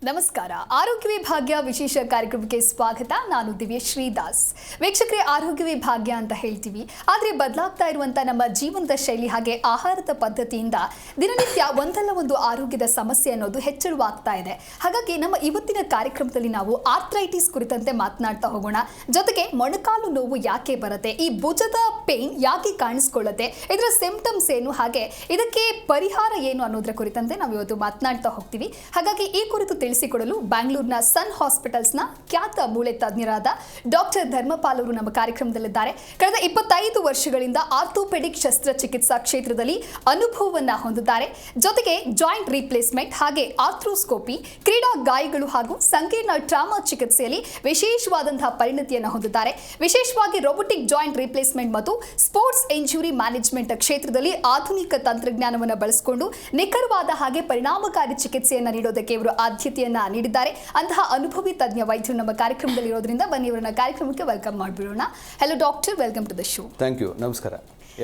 ನಮಸ್ಕಾರ. ಆರೋಗ್ಯವೇ ಭಾಗ್ಯ ವಿಶೇಷ ಕಾರ್ಯಕ್ರಮಕ್ಕೆ ಸ್ವಾಗತ. ನಾನು ದಿವ್ಯಶ್ರೀ ದಾಸ್. ವೀಕ್ಷಕರೇ, ಆರೋಗ್ಯವೇ ಭಾಗ್ಯ ಅಂತ ಹೇಳ್ತೀವಿ, ಆದರೆ ಬದಲಾಗ್ತಾ ಇರುವಂಥ ನಮ್ಮ ಜೀವನದ ಶೈಲಿ ಹಾಗೆ ಆಹಾರದ ಪದ್ಧತಿಯಿಂದ ದಿನನಿತ್ಯ ಒಂದಲ್ಲ ಒಂದು ಆರೋಗ್ಯದ ಸಮಸ್ಯೆ ಅನ್ನೋದು ಹೆಚ್ಚಳವಾಗ್ತಾ ಇದೆ. ಹಾಗಾಗಿ ನಮ್ಮ ಇವತ್ತಿನ ಕಾರ್ಯಕ್ರಮದಲ್ಲಿ ನಾವು ಆರ್ಥ್ರೈಟಿಸ್ ಕುರಿತಂತೆ ಮಾತನಾಡ್ತಾ ಹೋಗೋಣ. ಜೊತೆಗೆ ಮೊಣಕಾಲು ನೋವು ಯಾಕೆ ಬರುತ್ತೆ, ಈ ಭುಜದ ಪೇನ್ ಯಾಕೆ ಕಾಣಿಸ್ಕೊಳ್ಳುತ್ತೆ, ಇದರ ಸಿಂಪ್ಟಮ್ಸ್ ಏನು, ಹಾಗೆ ಇದಕ್ಕೆ ಪರಿಹಾರ ಏನು ಅನ್ನೋದರ ಕುರಿತಂತೆ ನಾವು ಇವತ್ತು ಮಾತನಾಡ್ತಾ ಹೋಗ್ತೀವಿ. ಹಾಗಾಗಿ ಈ ಕುರಿತು ತಿಳಿಸಿಕೊಡಲು ಬ್ಯಾಂಗ್ಳೂರಿನ ಸನ್ ಹಾಸ್ಪಿಟಲ್ಸ್ನ ಖ್ಯಾತ ಮೂಳೆ ತಜ್ಞರಾದ ಡಾಕ್ಟರ್ ಧರ್ಮಪಾಲ್ ಅವರು ನಮ್ಮ ಕಾರ್ಯಕ್ರಮದಲ್ಲಿದ್ದಾರೆ. ಕಳೆದ 25 ವರ್ಷಗಳಿಂದ ಆರ್ಥೋಪೆಡಿಕ್ ಶಸ್ತ್ರಚಿಕಿತ್ಸಾ ಕ್ಷೇತ್ರದಲ್ಲಿ ಅನುಭವವನ್ನ ಹೊಂದಿದ್ದಾರೆ. ಜೊತೆಗೆ ಜಾಯಿಂಟ್ ರೀಪ್ಲೇಸ್ಮೆಂಟ್ ಹಾಗೆ ಆರ್ಥ್ರೋಸ್ಕೋಪಿ, ಕ್ರೀಡಾ ಗಾಯಗಳು ಹಾಗೂ ಸಂಕೀರ್ಣ ಟ್ರಾಮಾ ಚಿಕಿತ್ಸೆಯಲ್ಲಿ ವಿಶೇಷವಾದಂತಹ ಪರಿಣತಿಯನ್ನು ಹೊಂದಿದ್ದಾರೆ. ವಿಶೇಷವಾಗಿ ರೋಬೋಟಿಕ್ ಜಾಯಿಂಟ್ ರೀಪ್ಲೇಸ್ಮೆಂಟ್ ಮತ್ತು ಸ್ಪೋರ್ಟ್ಸ್ ಇಂಜುರಿ ಮ್ಯಾನೇಜ್ಮೆಂಟ್ ಕ್ಷೇತ್ರದಲ್ಲಿ ಆಧುನಿಕ ತಂತ್ರಜ್ಞಾನವನ್ನು ಬಳಸಿಕೊಂಡು ನಿಖರವಾದ ಹಾಗೆ ಪರಿಣಾಮಕಾರಿ ಚಿಕಿತ್ಸೆಯನ್ನು ನೀಡೋದಕ್ಕೆ ಇವರು ಆದ್ಯತೆಯನ್ನ ನೀಡಿದ್ದಾರೆ. ಅಂತಹ ಅನುಭವಿ ತಜ್ಞ ವೈದ್ಯರು ನಮ್ಮ ಕಾರ್ಯಕ್ರಮದಲ್ಲಿ ಇರೋದ್ರಿಂದ ಬನ್ನಿ ಇವರನ್ನ ಕಾರ್ಯಕ್ರಮಕ್ಕೆ ವೆಲ್ಕಮ್ ಮಾಡಿಬಿಡೋಣ. Hello doctor, welcome to the show. Thank you. ನಮಸ್ಕಾರ,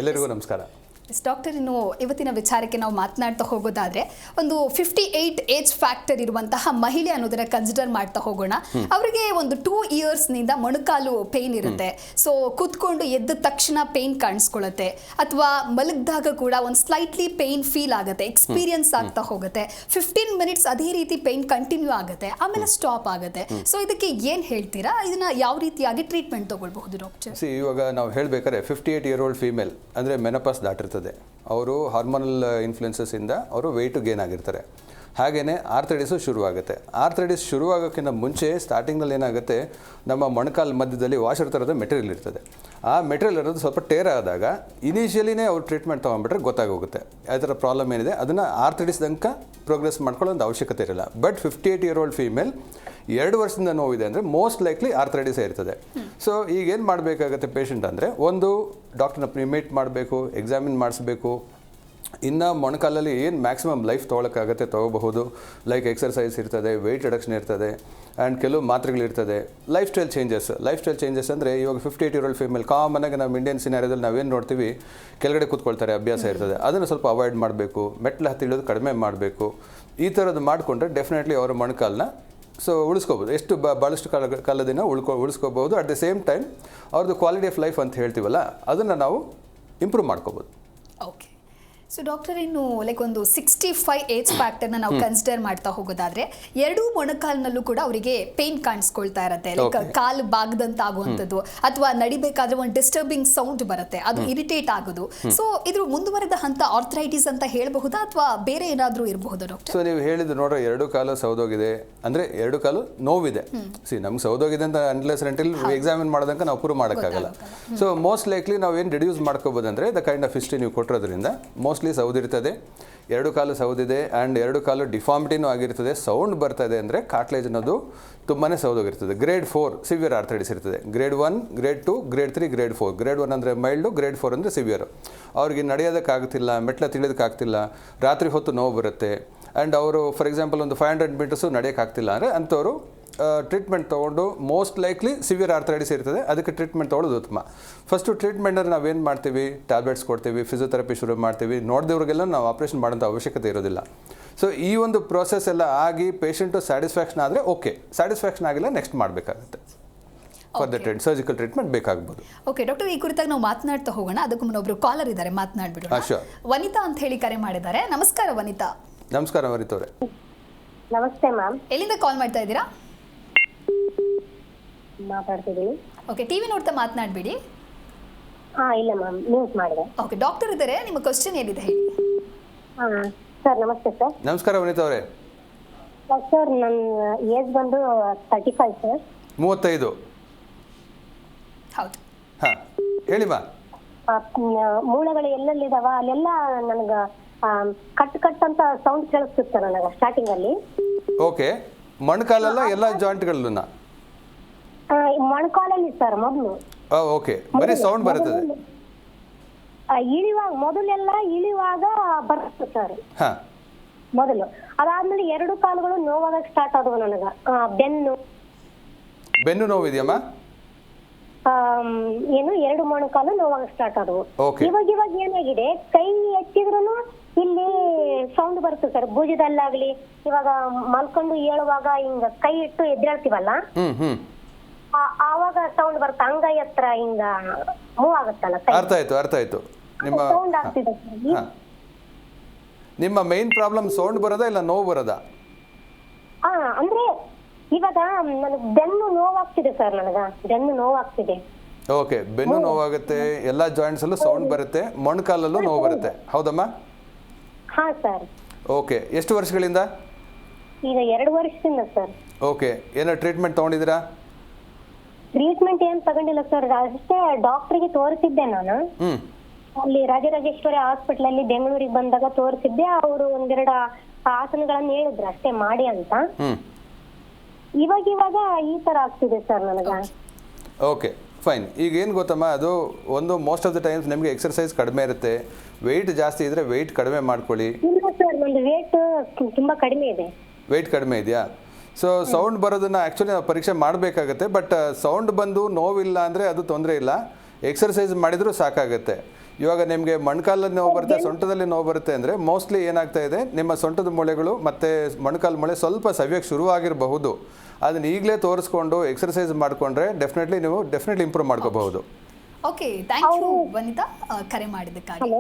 ಎಲ್ಲರಿಗೂ ನಮಸ್ಕಾರ. ಡಾಕ್ಟರ್, ಇನ್ನು ಇವತ್ತಿನ ವಿಚಾರಕ್ಕೆ ನಾವು ಮಾತನಾಡ್ತಾ ಹೋಗೋದಾದ್ರೆ ಒಂದು 58 ಏಜ್ ಫ್ಯಾಕ್ಟರ್ ಇರುವಂತಹ ಮಹಿಳೆ ಅನ್ನೋದನ್ನ ಕನ್ಸಿಡರ್ ಮಾಡ್ತಾ ಹೋಗೋಣ. ಅವರಿಗೆ ಒಂದು 2 ಇಯರ್ಸ್ನಿಂದ ಮೊಣಕಾಲು ಪೇನ್ ಇರುತ್ತೆ. ಸೊ ಕೂತ್ಕೊಂಡು ಎದ್ದ ತಕ್ಷಣ ಪೇನ್ ಕಾಣಿಸ್ಕೊಳ್ಳುತ್ತೆ, ಅಥವಾ ಮಲಗಿದಾಗ ಕೂಡ ಒಂದು ಸ್ಲೈಟ್ಲಿ ಪೇನ್ ಫೀಲ್ ಆಗುತ್ತೆ, ಎಕ್ಸ್ಪೀರಿಯನ್ಸ್ ಆಗ್ತಾ ಹೋಗುತ್ತೆ. 15 ಮಿನಿಟ್ಸ್ ಅದೇ ರೀತಿ ಪೇನ್ ಕಂಟಿನ್ಯೂ ಆಗುತ್ತೆ, ಆಮೇಲೆ ಸ್ಟಾಪ್ ಆಗುತ್ತೆ. ಸೊ ಇದಕ್ಕೆ ಏನು ಹೇಳ್ತೀರಾ? ಇದನ್ನ ಯಾವ ರೀತಿಯಾಗಿ ಟ್ರೀಟ್ಮೆಂಟ್ ತಗೊಳ್ಬಹುದು ಡಾಕ್ಟರ್? ಇವಾಗ ನಾವು ಹೇಳ್ಬೇಕಾದ್ರೆ 58 ಇಯರ್ ಓಲ್ಡ್ ಫೀಮೇಲ್ ಅಂದರೆ ಮೆನಪಾಸ್ ದಾಟಿರ್ತದೆ. ಅವರು ಹಾರ್ಮೋನಲ್ ಇನ್ಫ್ಲುಯೆನ್ಸಸ್ಸಿಂದ ಅವರು ವೆಯ್ಟು ಗೇನ್ ಆಗಿರ್ತಾರೆ. ಹಾಗೆಯೇ ಆರ್ಥ್ರೈಟಿಸು ಶುರುವಾಗುತ್ತೆ. ಆರ್ಥ್ರೈಟಿಸ್ ಶುರುವಾಗೋಕ್ಕಿಂತ ಮುಂಚೆ ಸ್ಟಾರ್ಟಿಂಗ್ನಲ್ಲಿ ಏನಾಗುತ್ತೆ, ನಮ್ಮ ಮೊಣಕಾಲು ಮಧ್ಯದಲ್ಲಿ ವಾಷರ್ ಥರದ ಮೆಟೀರಿಯಲ್ ಇರ್ತದೆ. ಆ ಮೆಟೀರಿಯಲ್ ಇರೋದು ಸ್ವಲ್ಪ ಟೇರ್ ಆದಾಗ ಇನಿಷಿಯಲಿನೇ ಅವ್ರು ಟ್ರೀಟ್ಮೆಂಟ್ ತೊಗೊಂಡ್ಬಿಟ್ರೆ ಗೊತ್ತಾಗೋಗುತ್ತೆ ಆ ಥರ ಪ್ರಾಬ್ಲಮ್ ಏನಿದೆ. ಅದನ್ನು ಆರ್ಥ್ರೈಟಿಸ್ ತನಕ ಪ್ರೋಗ್ರೆಸ್ ಮಾಡ್ಕೊಳ್ಳೋ ಒಂದು ಅವಶ್ಯಕತೆ ಇರಲ್ಲ. ಬಟ್ 58 ಇಯರ್ ಓಲ್ಡ್ ಫೀಮೇಲ್ 2 ವರ್ಷದಿಂದ ನೋವಿದೆ ಅಂದರೆ ಮೋಸ್ಟ್ ಲೈಕ್ಲಿ ಆರ್ಥ್ರೈಟಿಸೇ ಇರ್ತದೆ. ಸೊ ಈಗ ಏನು ಮಾಡಬೇಕಾಗತ್ತೆ ಪೇಷಂಟ್ ಅಂದರೆ, ಒಂದು ಡಾಕ್ಟರ್ನ ಮೀಟ್ ಮಾಡಬೇಕು, ಎಕ್ಸಾಮಿನ್ ಮಾಡಿಸ್ಬೇಕು. ಇನ್ನು ಮೊಣಕಾಲಲ್ಲಿ ಏನು ಮ್ಯಾಕ್ಸಿಮಮ್ ಲೈಫ್ ತೊಗೊಳಕ್ಕಾಗತ್ತೆ ತೊಗೋಬಹುದು. ಲೈಕ್ ಎಕ್ಸರ್ಸೈಸ್ ಇರ್ತದೆ, ವೆಯ್ಟ್ ರಿಡಕ್ಷನ್ ಇರ್ತದೆ, ಆ್ಯಂಡ್ ಕೆಲವು ಮಾತ್ರೆಗಳಿರ್ತದೆ. ಲೈಫ್ ಸ್ಟೈಲ್ ಚೇಂಜಸ್ ಅಂದರೆ ಇವಾಗ 58 ಇಯರ್ ಓಲ್ಡ್ ಫೀಮೇಲ್ ಕಾಮನ್ನಾಗಿ ನಾವು ಇಂಡಿಯನ್ ಸಿನಾರಿಯೋದಲ್ಲಿ ನಾವೇನು ನೋಡ್ತೀವಿ, ಕೆಳಗಡೆ ಕೂತ್ಕೊಳ್ತಾರೆ, ಅಭ್ಯಾಸ ಇರ್ತದೆ, ಅದನ್ನು ಸ್ವಲ್ಪ ಅವಾಯ್ಡ್ ಮಾಡಬೇಕು. ಮೆಟ್ಲು ಹತ್ತಿ ಇಳಿಯೋದು ಕಡಿಮೆ ಮಾಡಬೇಕು. ಈ ಥರದ್ದು ಮಾಡಿಕೊಂಡ್ರೆ ಡೆಫಿನೆಟ್ಲಿ ಅವರ ಮೊಣಕಾಲನ್ನ ಉಳಿಸ್ಕೋಬೋದು. ಎಷ್ಟು ಭಾಳಷ್ಟು ಕಾಲದಿಂದ ಉಳಿಸ್ಕೋಬೋದು. ಅಟ್ ದ ಸೇಮ್ ಟೈಮ್ ಅವ್ರದ್ದು ಕ್ವಾಲಿಟಿ ಆಫ್ ಲೈಫ್ ಅಂತ ಹೇಳ್ತೀವಲ್ಲ, ಅದನ್ನು ನಾವು ಇಂಪ್ರೂವ್ ಮಾಡ್ಕೋಬೋದು. ಓಕೆ. ಸೊ ಡಾಕ್ಟರ್, ಇನ್ನು ಲೈಕ್ ಒಂದು 65 ಏಜ್ ಫ್ಯಾಕ್ಟರ್ನ ನಾವು ಕನ್ಸಿಡರ್ ಮಾಡ್ತಾ ಹೋಗೋದಾದ್ರೆ, ಎರಡೂ ಮೊಣಕಾಲಿನಲ್ಲೂ ಕೂಡ ಅವರಿಗೆ ಪೇನ್ ಕಾಣಿಸ್ಕೊಳ್ತಾ ಇರುತ್ತೆ. ಲೈಕ್ ಕಾಲು ಬಾಗದಂತ ಆಗುವಂಥದ್ದು, ಅಥವಾ ನಡಿಬೇಕಾದ್ರೆ ಒಂದು ಡಿಸ್ಟರ್ಬಿಂಗ್ ಸೌಂಡ್ ಬರುತ್ತೆ, ಅದು ಇರಿಟೇಟ್ ಆಗೋದು. ಸೊ ಇದ್ರ ಮುಂದುವರೆದ ಹಂತ ಆರ್ಥ್ರೈಟಿಸ್ ಅಂತ ಹೇಳಬಹುದಾ, ಅಥವಾ ಬೇರೆ ಏನಾದರೂ ಇರಬಹುದಾ ಡಾಕ್ಟರ್? ಸೊ ನೀವು ಹೇಳಿದ್ದು ನೋಡ್ರೆ, 2 ಕಾಲು ಸೌದೋಗಿದೆ ಅಂದರೆ 2 ಕಾಲು ನೋವಿದೆ. ನಮ್ಗೆ ಸೌದೋಗಿದೆ ಅಂತ ಅನ್ಲೆಸ್ ರೆಂಟಿಲ್ ಎಕ್ಸಾಮಿನ್ ಮಾಡೋದಂಕ ನಾವು ಪ್ರೂವ್ ಮಾಡೋಕ್ಕಾಗಲ್ಲ. ಸೊ ಮೋಸ್ಟ್ ಲೈಕ್ಲಿ ನಾವು ಏನು ರಿಡ್ಯೂಸ್ ಮಾಡ್ಕೋಬೋದು ಅಂದರೆ, ದ ಕೈಂಡ್ ಆಫ್ ಹಿಸ್ಟ್ರಿ ನೀವು ಕೊಟ್ಟಿರೋದ್ರಿಂದ ಮೋಸ್ಟ್ಲಿ ಸೌದಿರ್ತದೆ, 2 ಕಾಲು ಸೌದಿದೆ, ಆ್ಯಂಡ್ 2 ಕಾಲು ಡಿಫಾರ್ಮಿಟಿನೂ ಆಗಿರ್ತದೆ. ಸೌಂಡ್ ಬರ್ತದೆ ಅಂದರೆ ಕಾರ್ಟ್ಲೇಜ್ ಅನ್ನೋದು ತುಂಬಾ ಸೌದೋಗಿರ್ತದೆ. ಗ್ರೇಡ್ 4 ಸಿವಿಯರ್ ಆರ್ಥ್ರೈಟಿಸ್ ಇರ್ತದೆ. Grade 1, grade 2, grade 3, grade 4. Grade 1 ಅಂದರೆ ಮೈಲ್ಡು, ಗ್ರೇಡ್ 4 ಅಂದರೆ ಸಿವಿಯರು. ಅವ್ರಿಗೆ ನಡೆಯೋದಕ್ಕಾಗ್ತಿಲ್ಲ, ಮೆಟ್ಲ ತಿಳಿಯೋದಕ್ಕಾಗ್ತಿಲ್ಲ, ರಾತ್ರಿ ಹೊತ್ತು ನೋವು ಬರುತ್ತೆ, ಆ್ಯಂಡ್ ಅವರು ಫಾರ್ ಎಕ್ಸಾಂಪಲ್ ಒಂದು 500 ಮೀಟರ್ಸು ನಡೆಯೋಕ್ಕಾಗ್ತಿಲ್ಲ ಅಂದರೆ ಅಂಥವ್ರು ಟ್ರೀಟ್ಮೆಂಟ್ ತೊಗೊಂಡು, ಮೋಸ್ಟ್ ಲೈಕ್ಲಿ ಸಿವಿಯರ್ ಆರ್ಥ್ರೈಟಿಸ್ ಇರ್ತದೆ, ಅದಕ್ಕೆ ಟ್ರೀಟ್ಮೆಂಟ್ ತೊಗೊಳ್ಳೋದು ಉತ್ತಮ. ಫಸ್ಟು ಟ್ರೀಟ್ಮೆಂಟಲ್ಲಿ ನಾವೇನು ಮಾಡ್ತೀವಿ, ಟ್ಯಾಬ್ಲೆಟ್ಸ್ ಕೊಡ್ತೀವಿ, ಫಿಸಿಯೋಥೆರಪಿ ಶುರು ಮಾಡ್ತೀವಿ. ನೋಡಿದವ್ರಿಗೆಲ್ಲ ನಾವು ಆಪ್ರೇಷನ್ ಮಾಡೋಂಥ ಅವಶ್ಯಕತೆ ಇರೋದಿಲ್ಲ. ಸೊ ಈ ಒಂದು ಪ್ರೋಸೆಸ್ ಎಲ್ಲ ಆಗಿ ಪೇಷಂಟು ಸ್ಯಾಟಿಸ್ಫ್ಯಾಕ್ಷನ್ ಆದರೆ ಓಕೆ, ಸ್ಯಾಟಿಸ್ಫ್ಯಾಕ್ಷನ್ ಆಗಿಲ್ಲ ನೆಕ್ಸ್ಟ್ ಮಾಡಬೇಕಾಗುತ್ತೆ. ಫಾರ್ ದ ಸರ್ಜಿಕಲ್ ಟ್ರೀಟ್ಮೆಂಟ್ ಬೇಕಾಗ್ಬೋದು. ಓಕೆ ಡಾಕ್ಟರ್, ಈ ಕುರಿತಾಗಿ ನಾವು ಮಾತನಾಡ್ತಾ ಹೋಗೋಣ. ಅದಕ್ಕೂ ಮುನ್ನ ಒಬ್ರು ಕಾಲರ್ ಇದ್ದಾರೆ, ಮಾತನಾಡ್ಬಿಡೋಣ. ವನಿತಾ ಅಂತ ಹೇಳಿ ಕರೆ ಮಾಡಿದ್ದಾರೆ. ನಮಸ್ಕಾರ ವನಿತಾ. ನಮಸ್ಕಾರ ವನಿತಾ ಅವರೇ. ನಮಸ್ತೆ ಮ್ಯಾಮ್. ಎಲ್ಲಿಂದ ಕಾಲ್ ಮಾಡ್ತಾ ಇದ್ದೀರಾ? ಮಾತಾಡ್ತಿದ್ದೀನಿ. ಓಕೆ, ಟಿವಿ ನೋಡ್ತಾ ಮಾತನಾಡಬೇಡಿ. ಇಲ್ಲ ಮ್ಯಾಮ್, ನ್ಯೂಸ್ ಮಾಡಿದೆ. ಓಕೆ ಡಾಕ್ಟರ್ ಇದ್ದಾರೆ, ನಿಮ್ಮ ಕ್ವಶನ್ ಏನಿದೆ ಹೇಳಿ. ಸರ್ ನಮಸ್ತೆ ಸರ್. ನಮಸ್ಕಾರ ವನಿತಾ ಅವರೇ. ಸರ್ ನನ್ನ ಏಜ್ ಬಂದು 35 ಸರ್. 35? ಹೌದು. ಹಾಂ ಹೇಳಿ ಮಾ. ಮೂಳೆಗಳು ಎಲ್ಲೆಲ್ಲಿದಾವ ಅಲ್ಲೆಲ್ಲ ನನಗೆ ಕಟ್ ಅಂತ ಸೌಂಡ್ ಕೇಳಿಸ್ತಿತ್ತು ನನಗೆ ಸ್ಟಾರ್ಟಿಂಗ್ ಅಲ್ಲಿ. ಓಕೆ, ಮೊಣಕಾಲೆಲ್ಲ ಎಲ್ಲ ಜಾಯಿಂಟ್ಗಳನ್ನ? ಮೊಣಕಾಲಲ್ಲಿ ಸರ್ ಮೊದಲು. ಓಕೆ, ಬರೀ ಸೌಂಡ್ ಬರ್ತದೆ. ಇಳಿವಾಗ ಮೊದಲೆಲ್ಲ ಇಳಿವಾಗ ಬರುತ್ತೆ ಸರ್ ಮೊದಲು. ಅದಾದ್ಮೇಲೆ 2 ಕಾಲುಗಳು ನೋವಾಗ ಸ್ಟಾರ್ಟ್ ಆದವು ನನಗ. ಬೆನ್ನು ನೋವಿದೆಯಮ್ಮ? ಏನು 2 ಮೊಣಕಾಲು ನೋವಾಗ ಸ್ಟಾರ್ಟ್ ಆದವು. Okay. ಇವಾಗ ಏನಾಗಿದೆ, ಕೈ ಎತ್ತಿದ್ರು ಇಲ್ಲಿ ಸೌಂಡ್ ಬರುತ್ತೆ ಸರ್, ಭುಜದಲ್ಲಾಗ್ಲಿ ಇವಾಗ ಮಲ್ಕೊಂಡು ಏಳುವಾಗ ಹಿಂಗ ಕೈ ಇಟ್ಟು ಎದ್ದೇಳ್ತೀವಲ್ಲ, ಆವಾಗ ಸೌಂಡ್ ಬರುತ್ತೆ. ಅಂಗೈ ಹತ್ರ ಹಿಂಗ ಮೂವ್ ಆಗುತ್ತಲ್ಲ, ಅರ್ಥ ಆಯ್ತು ನಿಮ್ಮ ಸೌಂಡ್ ಆಗ್ತಿದೆ ಸರ್. ನಿಮ್ಮ ಮೇನ್ ಪ್ರಾಬ್ಲಮ್ ಸೌಂಡ್ ಬರೋದಾ ಇಲ್ಲ ನೋವು ಬರೋದಾ? ಅಂದ್ರೆ ಇವಾಗ ನನಗೆ ಬೆನ್ನು ನೋವಾಗ್ತಿದೆ ಸರ್, ಬೆನ್ನು ನೋವಾಗ್ತಿದೆ. ಓಕೆ, ಬೆನ್ನು ನೋವಾಗುತ್ತೆ, ಎಲ್ಲ ಜಾಯಿಂಟ್ಸ್ ಅಲ್ಲೂ ಸೌಂಡ್ ಬರುತ್ತೆ, ಮೊಣಕಾಲಲ್ಲೂ ನೋವು ಬರುತ್ತೆ, ಹೌದಮ್ಮ? ಹಾ ಸರ್. ಓಕೆ, ಎಷ್ಟು ವರ್ಷಗಳಿಂದ? ಈಗ 2 ವರ್ಷದಿಂದ ಸರ್. ಓಕೆ, ಏನೋ ಟ್ರೀಟ್ಮೆಂಟ್ ತಗೊಂಡಿದ್ದೀರಾ? ಟ್ರೀಟ್ಮೆಂಟ್ ಏನ್ ತಗೊಂಡಿಲ್ಲ ಸರ್, ಅಷ್ಟೇ ಡಾಕ್ಟರ್ಗೆ ತೋರಿಸಿದ್ದೆ ನಾನು. ಅಲ್ಲಿ ರಾಜರಾಜೇಶ್ವರಿ ಹಾಸ್ಪಿಟಲ್ ಅಲ್ಲಿ ಬೆಂಗಳೂರಿಗೆ ಬಂದಾಗ ತೋರಿಸಿದ್ದೆ. ಅವರು 1-2 ಆಸನಗಳನ್ನ ಹೇಳಿದ್ರು ಅಷ್ಟೇ ಮಾಡಿ ಅಂತ. ಇವಾಗ ಈ ತರ ಆಗ್ತಿದೆ ಸರ್ ನನಗ. Okay fine. ಈಗ ಏನು ಗೊತ್ತಮ್ಮ, ಅದು ಒಂದು ಮೋಸ್ಟ್ ಆಫ್ ದ ಟೈಮ್ಸ್ ನಿಮಗೆ ಎಕ್ಸರ್ಸೈಸ್ ಕಡಿಮೆ ಇರುತ್ತೆ, ವೆಯ್ಟ್ ಜಾಸ್ತಿ ಇದ್ದರೆ ವೆಯ್ಟ್ ಕಡಿಮೆ ಮಾಡ್ಕೊಳ್ಳಿ. ಇಲ್ಲ ಸರ್, ನಂದು ವೇಟ್ ತುಂಬಾ ಕಡಿಮೆ ಇದೆ. ವೆಯ್ಟ್ ಕಡಿಮೆ ಇದೆಯಾ? ಸೊ ಸೌಂಡ್ ಬರೋದನ್ನು ಆ್ಯಕ್ಚುಲಿ ನಾವು ಪರೀಕ್ಷೆ ಮಾಡಬೇಕಾಗತ್ತೆ. ಬಟ್ ಸೌಂಡ್ ಬಂದು ನೋವಿಲ್ಲ ಅಂದರೆ ಅದು ತೊಂದರೆ ಇಲ್ಲ, ಎಕ್ಸರ್ಸೈಸ್ ಮಾಡಿದರೂ ಸಾಕಾಗುತ್ತೆ. ಇವಾಗ ನಿಮಗೆ ಮೊಣಕಾಲಲ್ಲಿ ನೋವು ಬರುತ್ತೆ, ಸೊಂಟದಲ್ಲಿ ನೋವು ಬರುತ್ತೆ ಅಂದರೆ ಮೋಸ್ಟ್ಲಿ ಏನಾಗ್ತಾ ಇದೆ, ನಿಮ್ಮ ಸೊಂಟದ ಮೂಳೆಗಳು ಮತ್ತು ಮೊಣಕಾಲು ಮೂಳೆ ಸ್ವಲ್ಪ ಸವ್ಯಕ್ಕೆ ಶುರುವಾಗಿರಬಹುದು. ಅದನ್ನ ಈಗಲೇ ತೋರಿಸ್ಕೊಂಡು ಎಕ್ಸರ್ಸೈಸ್ ಮಾಡಿಕೊಂಡ್ರೆ ಡೆಫಿನೆಟ್ಲಿ ಇಂಪ್ರೂವ್ ಮಾಡ್ಕೋಬಹುದು. ಓಕೆ, ಥ್ಯಾಂಕ್ ಯು ವನಿತಾ ಕರೆ ಮಾಡಿದ್ದಕ್ಕಾಗಿ.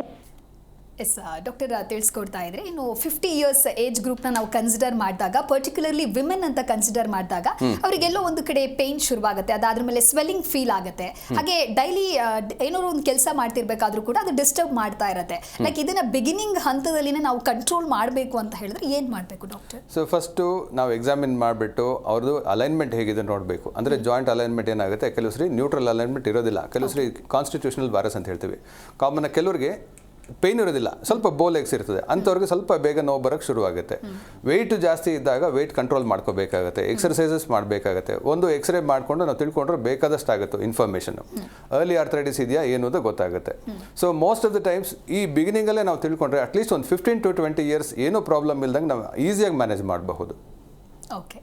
ಎಸ್ ಡಾಕ್ಟರ್ ತಿಳಿಸ್ಕೊಡ್ತಾ ಇದ್ರೆ, ಇನ್ನು 50 ಇಯರ್ಸ್ ಏಜ್ ಗ್ರೂಪ್ನ ನಾವು ಕನ್ಸಿಡರ್ ಮಾಡಿದಾಗ, ಪರ್ಟಿಕ್ಯುಲರ್ಲಿ ವಿಮೆನ್ ಅಂತ ಕನ್ಸಿಡರ್ ಮಾಡಿದಾಗ ಅವರಿಗೆಲ್ಲೋ ಒಂದು ಕಡೆ ಪೇನ್ ಶುರುವಾಗುತ್ತೆ, ಅದಾದ್ರ ಮೇಲೆ ಸ್ವೆಲ್ಲಿಂಗ್ ಫೀಲ್ ಆಗುತ್ತೆ. ಹಾಗೆ ಡೈಲಿ ಏನೋ ಒಂದು ಕೆಲಸ ಮಾಡ್ತಿರ್ಬೇಕಾದ್ರೂ ಕೂಡ ಅದು ಡಿಸ್ಟರ್ಬ್ ಮಾಡ್ತಾ ಇರುತ್ತೆ. ಲೈಕ್ ಇದನ್ನ ಬಿಗಿನಿಂಗ್ ಹಂತದಲ್ಲಿನೇ ನಾವು ಕಂಟ್ರೋಲ್ ಮಾಡಬೇಕು ಅಂತ ಹೇಳಿದ್ರೆ ಏನು ಮಾಡಬೇಕು ಡಾಕ್ಟರ್? ಸೊ ಫಸ್ಟು ನಾವು ಎಕ್ಸಾಮಿನ್ ಮಾಡಿಬಿಟ್ಟು ಅವ್ರದ್ದು ಅಲೈನ್ಮೆಂಟ್ ಹೇಗಿದೆ ನೋಡಬೇಕು. ಅಂದರೆ ಜಾಯಿಂಟ್ ಅಲೈನ್ಮೆಂಟ್ ಏನಾಗುತ್ತೆ, ಕೆಲವು ಸರಿ ನ್ಯೂಟ್ರಲ್ ಅಲೈನ್ಮೆಂಟ್ ಇರೋದಿಲ್ಲ, ಕೆಲವು ಸರಿ ಕಾನ್ಸ್ಟಿಟ್ಯೂಷನಲ್ ವೈರಸ್ ಅಂತ ಹೇಳ್ತೀವಿ. ಕಾಮನ್ ಕೆಲವರಿಗೆ ಪೇಯ್ನ್ ಇರೋದಿಲ್ಲ, ಸ್ವಲ್ಪ ಬೋಲೆಗ್ಸ್ ಇರ್ತದೆ, ಅಂಥವ್ರಿಗೆ ಸ್ವಲ್ಪ ಬೇಗ ನೋವು ಬರೋಕ್ಕೆ ಶುರುವಾಗುತ್ತೆ. ವೆಯ್ಟ್ ಜಾಸ್ತಿ ಇದ್ದಾಗ ವೆಯ್ಟ್ ಕಂಟ್ರೋಲ್ ಮಾಡ್ಕೋಬೇಕಾಗುತ್ತೆ, ಎಕ್ಸರ್ಸೈಸಸ್ ಮಾಡಬೇಕಾಗುತ್ತೆ. ಒಂದು ಎಕ್ಸ್ರೇ ಮಾಡಿಕೊಂಡು ನಾವು ತಿಳ್ಕೊಂಡ್ರೆ ಬೇಕಾದಷ್ಟು ಆಗುತ್ತೆ ಇನ್ಫಾರ್ಮೇಷನ್. ಅರ್ಲಿ ಆರ್ಥರೈಟಿಸ್ ಇದೆಯಾ ಏನು ಅಂತ ಗೊತ್ತಾಗುತ್ತೆ. So most of the times ಈ ಬಿಗಿನಿಂಗಲ್ಲೇ ನಾವು ತಿಳ್ಕೊಂಡ್ರೆ ಅಟ್ಲೀಸ್ಟ್ ಒಂದು 15 to 20 ಇಯರ್ಸ್ ಏನೂ ಪ್ರಾಬ್ಲಮ್ ಇಲ್ದಂಗೆ ನಾವು ಈಸಿಯಾಗಿ ಮ್ಯಾನೇಜ್ ಮಾಡಬಹುದು. ಓಕೆ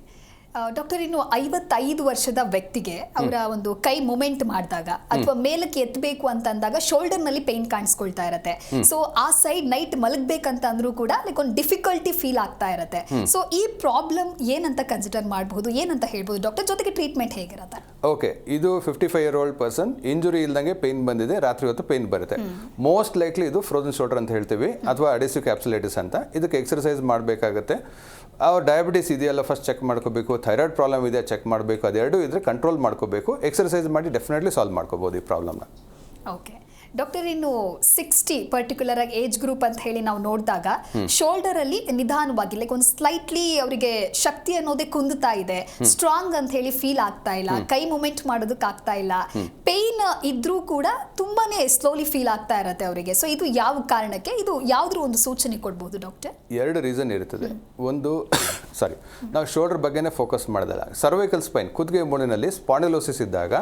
ಡಾಕ್ಟರ್, ಇನ್ನು 55 ವರ್ಷದ ವ್ಯಕ್ತಿಗೆ ಅವರ ಒಂದು ಕೈ ಮೂಮೆಂಟ್ ಮಾಡಿದಾಗ ಅಥವಾ ಮೇಲಕ್ಕೆ ಎತ್ತಬೇಕು ಅಂತ ಅಂದಾಗ ಶೋಲ್ಡರ್ ನಲ್ಲಿ ಪೇನ್ ಕಾಣಿಸ್ಕೊಳ್ತಾ ಇರುತ್ತೆ. ಸೊ ಆ ಸೈಡ್ ನೈಟ್ ಮಲಗಬೇಕಂತ ಅಂದ್ರೂ ಕೂಡ ಲೈಕ್ ಒಂದು ಡಿಫಿಕಲ್ಟಿ ಫೀಲ್ ಆಗ್ತಾ ಇರುತ್ತೆ. ಸೊ ಈ ಪ್ರಾಬ್ಲಮ್ ಏನಂತ ಕನ್ಸಿಡರ್ ಮಾಡಬಹುದು, ಏನಂತ ಹೇಳ್ಬೋದು ಡಾಕ್ಟರ್? ಜೊತೆಗೆ ಟ್ರೀಟ್ಮೆಂಟ್ ಹೇಗಿರುತ್ತೆ? ಓಕೆ, ಇದು 55-year-old ಪರ್ಸನ್, ಇಂಜುರಿ ಇಲ್ದಂಗೆ ಪೇನ್ ಬಂದಿದೆ, ರಾತ್ರಿ ಹೊತ್ತು ಪೇನ್ ಬರುತ್ತೆ. ಮೋಸ್ಟ್ ಲೈಕ್ಲಿ ಇದು ಫ್ರೋಸನ್ ಶೋಲ್ಡರ್ ಅಂತ ಹೇಳ್ತೀವಿ, ಅಥವಾ ಅಡೆಸಿವ್ ಕ್ಯಾಪ್ಸುಲೈಟಿಸ್ ಅಂತ. ಇದಕ್ಕೆ ಎಕ್ಸರ್ಸೈಸ್ ಮಾಡಬೇಕಾಗುತ್ತೆ. ಅವ್ರ ಡಯಾಬಿಟಿಸ್ ಇದೆಯಲ್ಲ ಫಸ್ಟ್ ಚೆಕ್ ಮಾಡ್ಕೋಬೇಕು, ಥೈರಾಯ್ಡ್ ಪ್ರಾಬ್ಲಮ್ ಇದೆಯಾ ಚೆಕ್ ಮಾಡಬೇಕು, ಅದೆರಡು ಇದ್ರೆ ಕಂಟ್ರೋಲ್ ಮಾಡ್ಕೋಬೇಕು. ಎಕ್ಸರ್ಸೈಸ್ ಮಾಡಿ ಡೆಫಿನೆಟ್ಲಿ ಸಾಲ್ವ್ ಮಾಡ್ಕೋಬೋದು ಈ ಪ್ರಾಬ್ಲಮ್ನ. ಓಕೆ ಡಾಕ್ಟರ್, ಇನ್ನು 60 ಪರ್ಟಿಕ್ಯುಲರ್ ಆಗಿ ಏಜ್ ಗ್ರೂಪ್ ಅಂತ ಹೇಳಿ ನಾವು ನೋಡಿದಾಗ ಶೋಲ್ಡರ್ ಅಲ್ಲಿ ನಿಧಾನವಾಗಿ ಲೈಕ್ ಒಂದು ಸ್ಲೈಟ್ಲಿ ಅವರಿಗೆ ಶಕ್ತಿ ಅನ್ನೋದೇ ಕುಂದುತ್ತಾ ಇದೆ, ಸ್ಟ್ರಾಂಗ್ ಅಂತ ಹೇಳಿ ಫೀಲ್ ಆಗ್ತಾ ಇಲ್ಲ, ಕೈ ಮೂಮೆಂಟ್ ಮಾಡೋದಕ್ಕೆ ಆಗ್ತಾ ಇಲ್ಲ, ಪೇನ್ ಇದ್ರೂ ಕೂಡ ತುಂಬಾನೇ ಸ್ಲೋಲಿ ಫೀಲ್ ಆಗ್ತಾ ಇರುತ್ತೆ ಅವರಿಗೆ. ಸೊ ಇದು ಯಾವ ಕಾರಣಕ್ಕೆ, ಇದು ಯಾವ್ದ್ರ ಒಂದು ಸೂಚನೆ ಕೊಡ್ಬೋದು ಡಾಕ್ಟರ್? 2 ರೀಸನ್ ಇರ್ತದೆ. ಒಂದು ನಾವು ಶೋಲ್ಡರ್ ಬಗ್ಗೆನೇ ಫೋಕಸ್ ಮಾಡಿದಾಗ, ಸರ್ವೈಕಲ್ ಸ್ಪೈನ್ ಕುತ್ತಿಗೆ ಮೂಳೆನಲ್ಲಿ ಸ್ಪಾಂಡಿಲೋಸಿಸ್ ಇದ್ದಾಗ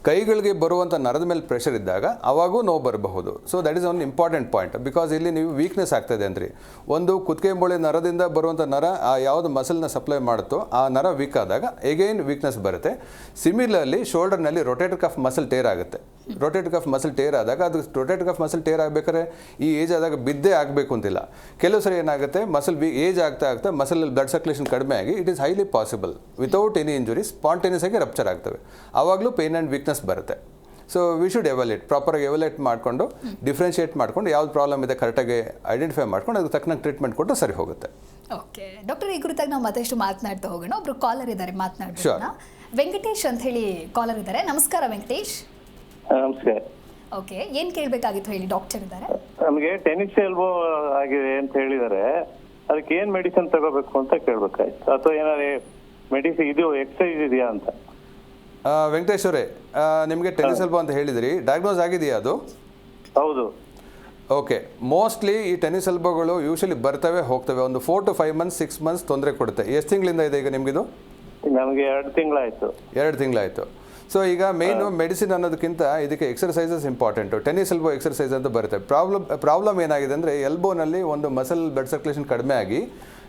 ಕೈಗಳಿಗೆ ಬರುವಂಥ ನರದ ಮೇಲೆ ಪ್ರೆಷರ್ ಇದ್ದಾಗ ಅವಾಗೂ ನೋವು ಬರಬಹುದು. So that is one important point. Because ಇಲ್ಲಿ ನೀವು ವೀಕ್ನೆಸ್ ಆಗ್ತಾಯಿದೆ ಅಂದ್ರಿ. ಒಂದು ಕುತ್ತಿಗೆ ಮೂಳೆ ನರದಿಂದ ಬರುವಂಥ ನರ ಆ ಯಾವುದು ಮಸಲ್ನ ಸಪ್ಲೈ ಮಾಡುತ್ತೋ ಆ ನರ ವೀಕ್ ಆದಾಗ ಎಗೈನ್ ವೀಕ್ನೆಸ್ ಬರುತ್ತೆ. ಸಿಮಿಲರ್ಲಿ ಶೋಲ್ಡರ್ನಲ್ಲಿ ರೊಟೇಟರ್ ಕಫ್ ಮಸಲ್ ಟೇರ್ ಆಗುತ್ತೆ. ರೊಟೇಟರ್ ಕಫ್ ಮಸಲ್ ಟೇರ್ ಆದಾಗ ಅದು ರೊಟೇಟರ್ ಕಫ್ ಮಸಲ್ ಟೇರ್ ಆಗಬೇಕಾದ್ರೆ ಈ ಏಜ್ ಆದಾಗ ಬಿದ್ದೇ ಆಗಬೇಕು ಅಂತಿಲ್ಲ. ಕೆಲವು ಸರಿ ಏನಾಗುತ್ತೆ, ಮಸಲ್ ಏಜ್ ಆಗ್ತಾ ಮಸಲಲ್ಲಿ ಬ್ಲಡ್ ಸರ್ಕ್ಯುಲೇಷನ್ ಕಡಿಮೆ ಆಗಿ it is highly possible without any injury spontaneous ಆಗಿ ರಪ್ಚರ್ ಆಗ್ತವೆ. ಆವಾಗಲೂ ಪೇನ್ ಆ್ಯಂಡ್ ವೀಕ್ನೆಸ್ ಬರುತ್ತೆ. ಸೊ ವಿ ಶುಡ್ ಎವಲ್ಯೂಟ್, ಪ್ರಾಪರಾಗಿ ಎವಲ್ಯೂಟ್ ಮಾಡಿಕೊಂಡು ಡಿಫ್ರೆನ್ಷಿಯೇಟ್ ಮಾಡಿಕೊಂಡು ಯಾವ್ದು ಪ್ರಾಬ್ಲಮ್ ಇದೆ ಕರೆಕ್ಟಾಗಿ ಐಡೆಂಟಿಫೈ ಮಾಡ್ಕೊಂಡು ಅದಕ್ಕೆ ತಕ್ಕನಾಗಿ ಟ್ರೀಟ್ಮೆಂಟ್ ಕೊಟ್ಟು ಸರಿ ಹೋಗುತ್ತೆ. ಓಕೆ ಡಾಕ್ಟರ್, ಈ ಕುರಿತಾಗಿ ನಾವು ಮತ್ತಷ್ಟು ಮಾತನಾಡ್ತಾ ಹೋಗೋಣ. ಒಬ್ರು ಕಾಲರ್ ಇದ್ದಾರೆ, ಮಾತನಾಡೋಣ. ವೆಂಕಟೇಶ್ ಅಂತ ಹೇಳಿ ಕಾಲರ್ ಇದ್ದಾರೆ. ನಮಸ್ಕಾರ ವೆಂಕಟೇಶ್. ನಮಸ್ಕಾರ. ಓಕೆ, ಏನ್ ಕೇಳಬೇಕಾಗಿತ್ತು ಹೇಳಿ, ಡಾಕ್ಟರ್ ಇದ್ದಾರೆ. ನಮಗೆ ಟೆನಿಸ್ ಎಲ್ಬೋ ಆಗಿದೆ ಅಂತ ಹೇಳಿದಾರೆ, ಅದಕ್ಕೆ ಏನ್ ಮೆಡಿಸಿನ್ ತಗೋಬೇಕು ಅಂತ ಕೇಳ್ಬೇಕಾಯ್ತು, ಅಥವಾ ಏನಾದ್ರು ಮೆಡಿಸಿನ್ ಇದು ಎಕ್ಸಸೈಸ್ ಇದೆಯಾ ಅಂತ. ವೆಂಕಟೇಶ್ ಅವರೇ, ನಿಮಗೆ ಟೆನಿಸ್ ಎಲ್ಬೋ ಅಂತ ಹೇಳಿದ್ರಿ, ಡಯಾಗ್ನೋಸ್ ಆಗಿದೆಯಾ ಅದು? ಹೌದು. ಓಕೆ, ಮೋಸ್ಟ್ಲಿ ಈ ಟೆನಿಸ್ ಎಲ್ಬೋಗಳು ಯೂಶಲಿ ಬರ್ತವೆ ಹೋಗ್ತವೆ. ಒಂದು 4 to 5 months 6 months ತೊಂದರೆ ಕೊಡುತ್ತೆ. ಎಷ್ಟು ತಿಂಗಳಿಂದ ಇದೆ ಈಗ ನಿಮಗಿದು? ನಮಗೆ 2 ತಿಂಗಳಾಯ್ತು. 2 ತಿಂಗಳಾಯ್ತು. ಸೊ ಈಗ ಮೇನು ಮೆಡಿಸಿನ್ ಅನ್ನೋದಕ್ಕಿಂತ ಇದಕ್ಕೆ exercises important. Tennis elbow exercise ಅಂತ ಬರುತ್ತೆ. ಪ್ರಾಬ್ಲಮ್ ಏನಾಗಿದೆ ಅಂದರೆ ಎಲ್ಬೋನಲ್ಲಿ ಒಂದು ಮಸಲ್ ಬ್ಲಡ್ ಸರ್ಕ್ಯುಲೇಷನ್ ಕಡಿಮೆ ಆಗಿ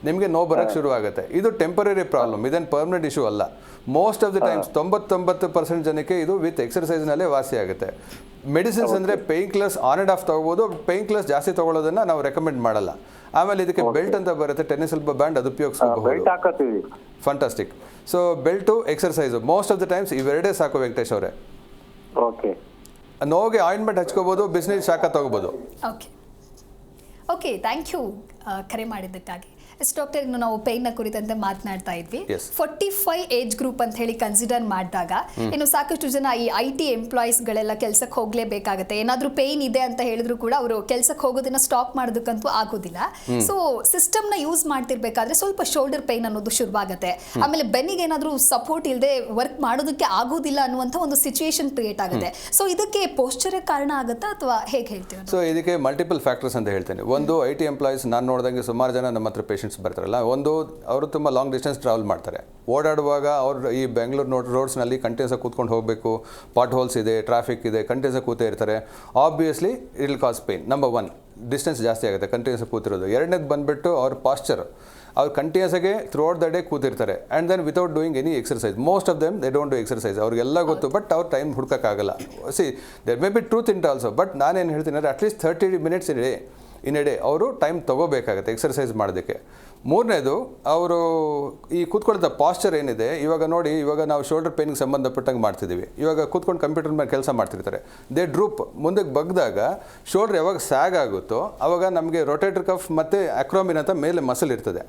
ನಿಮಗೆ ನೋವು ಬರೋಕ್ಕೆ ಶುರು ಆಗುತ್ತೆ. ಇದು ಟೆಂಪರರಿ ಪ್ರಾಬ್ಲಮ್, ಇದೇನು ಪರ್ಮನೆಂಟ್ ಇಶ್ಯೂ ಅಲ್ಲ. ಮೋಸ್ಟ್ ಆಫ್ ದ ಟೈಮ್ಸ್ 99% ಜನಕ್ಕೆ ಇದು ವಿತ್ ಎಕ್ಸರ್ಸೈಸ್ನಲ್ಲೇ ವಾಸಿ ಆಗುತ್ತೆ. ಮೆಡಿಸಿನ್ಸ್ ಅಂದರೆ pain killers on and of ತೊಗೋಬೋದು. ಪೇಯ್ನ್ ಕಿಲ್ಲರ್ಸ್ ಜಾಸ್ತಿ ತೊಗೊಳ್ಳೋದನ್ನು ನಾವು ರೆಕಮೆಂಡ್ ಮಾಡಲ್ಲ. ಆಮೇಲೆ ಇದಕ್ಕೆ ಬೆಲ್ಟ್ ಅಂತ ಬರುತ್ತೆ, ಟೆನ್ನಿಸ್ ಎಲ್ಬೋ ಬ್ಯಾಂಡ್, ಅದು ಉಪಯೋಗಿಸಬಹುದು. ಬೆಲ್ಟ್ ಹಾಕತ್ತೀವಿ. Fantastic. So belt, exercise most of the times ಇವೆರಡೇ ಸಾಕು ವೆಂಕಟೇಶ್ ಅವರೇ. ಓಕೆ. ನೋವಿಗೆ ಆಯಿಂಟ್ಮೆಂಟ್ ಹಚ್ಕೋಬೋದು, ಬಿಸಿನೀರು ಶಾಖ ತೊಗೋಬೋದು. ಓಕೆ ಓಕೆ, ಥ್ಯಾಂಕ್ ಯು ಕರೆ ಮಾಡಿದ್ದಕ್ಕಾಗಿ. ಎಸ್ ಡಾಕ್ಟರ್, ಇನ್ನು ನಾವು ಪೇಯ್ನ ಕುರಿತಂತೆ ಮಾತನಾಡ್ತಾ ಇದ್ವಿ. 45 ಏಜ್ ಗ್ರೂಪ್ ಅಂತ ಹೇಳಿ ಕನ್ಸಿಡರ್ ಮಾಡಿದಾಗ ಇನ್ನು ಸಾಕಷ್ಟು ಜನ ಈ IT ಎಂಪ್ಲಾಯೀಸ್ಗಳೆಲ್ಲ ಕೆಲಸಕ್ಕೆ ಹೋಗಲೇಬೇಕಾಗತ್ತೆ. ಏನಾದರೂ ಪೇಯ್ನ್ ಇದೆ ಅಂತ ಹೇಳಿದ್ರು ಕೂಡ ಅವರು ಕೆಲಸಕ್ಕೆ ಹೋಗೋದನ್ನ ಸ್ಟಾಪ್ ಮಾಡೋದಕ್ಕಂತೂ ಆಗೋದಿಲ್ಲ. ಸೊ ಸಿಸ್ಟಮ್ನ ಯೂಸ್ ಮಾಡ್ತಿರ್ಬೇಕಾದ್ರೆ ಸ್ವಲ್ಪ ಶೋಲ್ಡರ್ ಪೇಯ್ನ್ ಅನ್ನೋದು ಶುರುವಾಗುತ್ತೆ. ಆಮೇಲೆ ಬೆನ್ನಿಗೆ ಏನಾದರೂ ಸಪೋರ್ಟ್ ಇಲ್ಲದೆ ವರ್ಕ್ ಮಾಡೋದಕ್ಕೆ ಆಗೋದಿಲ್ಲ ಅನ್ನುವಂಥ ಒಂದು ಸಿಚುವೇಶನ್ ಕ್ರಿಯೇಟ್ ಆಗುತ್ತೆ. ಸೊ ಇದಕ್ಕೆ ಪೋಸ್ಚರೇ ಕಾರಣ ಆಗುತ್ತಾ ಅಥವಾ ಹೇಗೆ ಹೇಳ್ತೀವಿ? ಸೊ ಇದಕ್ಕೆ ಮಲ್ಟಿಪಲ್ ಫ್ಯಾಕ್ಟರ್ಸ್ ಅಂತ ಹೇಳ್ತೇನೆ. ಒಂದು IT ಎಂಪ್ಲಾಯೀಸ್ ನಾನು ನೋಡಿದಂಗೆ ಸುಮಾರು ಜನ ನಮ್ಮ ಹತ್ರ ಪೇಷಂಟ್ಸ್ ಬರ್ತಾರಲ್ಲ, ಒಂದು ಅವರು ತುಂಬ ಲಾಂಗ್ ಡಿಸ್ಟೆನ್ಸ್ ಟ್ರಾವೆಲ್ ಮಾಡ್ತಾರೆ. ಓಡಾಡುವಾಗ ಅವ್ರು ಈ ಬೆಂಗಳೂರು ರೋಡ್ಸ್ನಲ್ಲಿ ಕಂಟಿನ್ಯೂಸ್ ಆಗಿ ಕೂತ್ಕೊಂಡು ಹೋಗಬೇಕು, ಪಾಟ್ ಹೋಲ್ಸ್ ಇದೆ, ಟ್ರಾಫಿಕ್ ಇದೆ, ಕಂಟಿನ್ಯೂಸ್ ಆಗಿ ಕೂತೇ ಇರ್ತಾರೆ. Obviously it will cause pain. Number 1, distance ಜಾಸ್ತಿ ಆಗುತ್ತೆ ಕಂಟಿನ್ಯೂಸ್ ಆಗಿ ಕೂತಿರೋದು. ಎರಡನೇದು ಬಂದುಬಿಟ್ಟು ಅವ್ರ ಪಾಸ್ಚರ್. ಅವ್ರು ಕಂಟಿನ್ಯೂಸ್ ಆಗಿ ಥ್ರೂಔಟ್ ದ ಡೇ ಕೂತಿರ್ತಾರೆ and then without doing any exercise. Most of them they don't do exercise. ಅವ್ರಿಗೆಲ್ಲ ಗೊತ್ತು, ಬಟ್ ಅವ್ರು ಟೈಮ್ ಹುಡ್ಕೋಕ್ಕಾಗಲ್ಲ. See there may be truth in also, but ನಾನೇನು ಹೇಳ್ತೀನಿ ಅಂದರೆ at least 30 minutes in a day ಅವರು time ತೊಗೋಬೇಕಾಗತ್ತೆ ಎಕ್ಸರ್ಸೈಸ್ ಮಾಡೋದಕ್ಕೆ. ಮೂರನೇದು, ಅವರು ಈ ಕೂತ್ಕೊಳ್ಳೋ ಪಾಸ್ಚರ್ ಏನಿದೆ, ಇವಾಗ ನೋಡಿ, ಇವಾಗ ನಾವು ಶೋಲ್ಡರ್ ಪೇನ್ಗೆ ಸಂಬಂಧಪಟ್ಟಂಗೆ ಮಾಡ್ತಿದ್ದೀವಿ. ಇವಾಗ ಕೂತ್ಕೊಂಡು ಕಂಪ್ಯೂಟರ್ ಮೇಲೆ ಕೆಲಸ ಮಾಡ್ತಿರ್ತಾರೆ, ದೇ ಡ್ರೂಪ್. ಮುಂದಕ್ಕೆ ಬಗ್ದಾಗ ಶೋಲ್ಡರ್ ಯಾವಾಗ ಸ್ಯಾಗ್ ಆಗುತ್ತೋ ಆವಾಗ ನಮಗೆ ರೊಟೇಟರ್ ಕಫ್ ಮತ್ತು ಅಕ್ರೋಮಿನ್ ಅಂತ ಮೇಲೆ ಮಸಲ್ ಇರ್ತದೆ,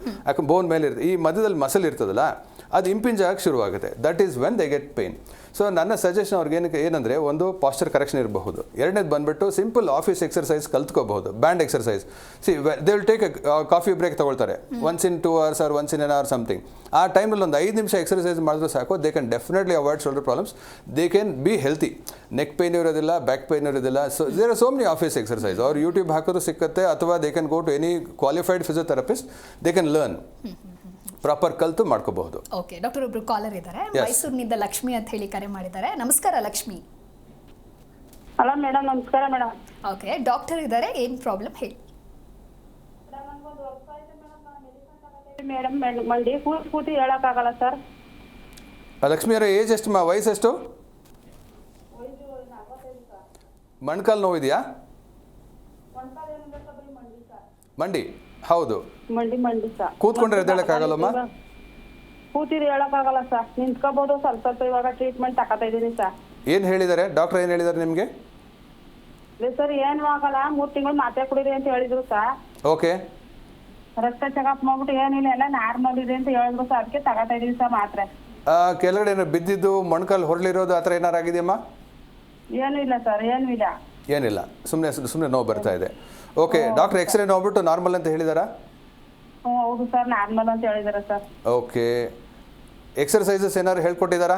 ಬೋನ್ ಮೇಲೆ ಇರ್ತದೆ. ಈ ಮಧ್ಯದಲ್ಲಿ ಮಸಲ್ ಇರ್ತದಲ್ಲ, ಅದು ಇಂಪಿಂಜ್ ಆಗಿ ಶುರುವಾಗುತ್ತೆ. That is when they get pain. So ನನ್ನ ಸಜೆಷನ್ ಅವ್ರಿಗೆ ಏನಂದರೆ, ಒಂದು ಪಾಸ್ಚರ್ ಕರೆಕ್ಷನ್ ಇರಬಹುದು. ಎರಡನೇದು ಬಂದುಬಿಟ್ಟು ಸಿಂಪಲ್ ಆಫೀಸ್ ಎಕ್ಸರ್ಸೈಸ್ ಕಲ್ತ್ಕೋಬಹುದು, band exercise. See they will take coffee break ತೊಗೊಳ್ತಾರೆ, once in 2 hours or once in an hour something. ಆ ಟೈಮಲ್ಲಿ ಒಂದು 5 ನಿಮಿಷ ಎಕ್ಸರ್ಸೈಸ್ ಮಾಡಿದ್ರು ಸಾಕು. They can definitely avoid shoulder problems. They can be healthy. Neck pain ಇರೋದಿಲ್ಲ, back pain ಇರೋದಿಲ್ಲ. So there are so many office exercise. ಅವ್ರು YouTube ಹಾಕೋದು ಸಿಕ್ಕತ್ತೆ, ಅಥವಾ they can go to any qualified physiotherapist. They can learn, proper ಕಲ್ತು ಮಾಡ್ಕೋಬಹುದು. Okay doctor, ಒಬ್ರು collar ಇದ್ದಾರೆ, ಮೈಸೂರಿನಿಂದ ಲಕ್ಷ್ಮಿ ಅಂತ ಹೇಳಿ ಕರೆ ಮಾಡಿದ್ದಾರೆ. ನಮಸ್ಕಾರ ಲಕ್ಷ್ಮಿ. ಹಲೋ ಮೇಡಮ್, ನಮಸ್ಕಾರ ಮೇಡಮ್. ಓಕೆ, ಡಾಕ್ಟರ್ ಇದ್ದಾರೆ, ಏನು ಪ್ರಾಬ್ಲಮ್ ಹೇಳಿ. ಮೇಡಮ್ ಮಂಡಿ ಕೂತಿ ಹೇಳಕ್ಕಾಗಲ್ಲ ಸರ್. ಲಕ್ಷ್ಮಿ ಅವರ ಏಜ್ ಎಷ್ಟು, ವಯಸ್ಸು ಎಷ್ಟು? ಮೊಣಕಾಲು ನೋವಿದೆಯಾ? ಮಂಡಿ, ಹೌದು. ಮಂಡಿ ಸರ್. ಕೂತ್ಕೊಂಡ್ರೆ ಎದ್ದೇಳಕ್ಕಾಗಲ್ಲಮ್ಮ? ಕೂತಿದ್ರೆ ಹೇಳಕ್ಕಾಗಲ್ಲ ಸರ್, ನಿಂತ್ಕೋಬಹುದು. ಸ್ವಲ್ಪ ಇವಾಗ ಟ್ರೀಟ್ಮೆಂಟ್ ತಗೋತಾ ಇದೀನಿ ಸರ್. ಏನು ಹೇಳಿದ್ದಾರೆ ಡಾಕ್ಟರ್, ಏನು ಹೇಳಿದ್ದಾರೆ ನಿಮಗೆ? ಸರ್ ಏನು ಆಗಲ್ಲ, 3 ತಿಂಗಳು ಮಾತ್ರೆ ಕುಡೀರಿ ಅಂತ ಹೇಳಿದ್ರು ಸರ್. ಓಕೆ. ರಕ್ತ ಚೆಕಪ್ ಮಾಡ್ಬಿಟ್ಟು ಏನಿಲ್ಲ, ಎಲ್ಲ ನಾರ್ಮಲ್ ಇದೆ ಅಂತ ಹೇಳಿದ್ರು ಸರ್. ಅದಕ್ಕೆ ತಗೋತಾ ಇದೀನಿ ಸರ್ ಮಾತ್ರೆ. ಕೆಳಗಡೆ ಏನಾರು ಬಿದ್ದಿದ್ದು, ಮೊಣಕಾಲು ಹೊರಳಿರೋದು ಆ ಥರ ಏನಾರು ಆಗಿದೆಯಮ್ಮ? ಏನೂ ಇಲ್ಲ ಸರ್, ಏನೂ ಇಲ್ಲ. ಏನಿಲ್ಲ, ಸುಮ್ಮನೆ ನೋವು ಬರ್ತಾ ಇದೆ. ಓಕೆ, ಡಾಕ್ಟರ್ ಎಕ್ಸ್ರೇ ನೋಡ್ಬಿಟ್ಟು ನಾರ್ಮಲ್ ಅಂತ ಹೇಳಿದಾರಾ? ಹೌದು ಸರ್, ನಾರ್ಮಲ್ ಅಂತ ಹೇಳಿದಾರೆ ಸರ್. ಓಕೆ, ಎಕ್ಸರ್ಸೈಸಸ್ ಏನಾದ್ರು ಹೇಳ್ಕೊಟ್ಟಿದ್ದಾರಾ?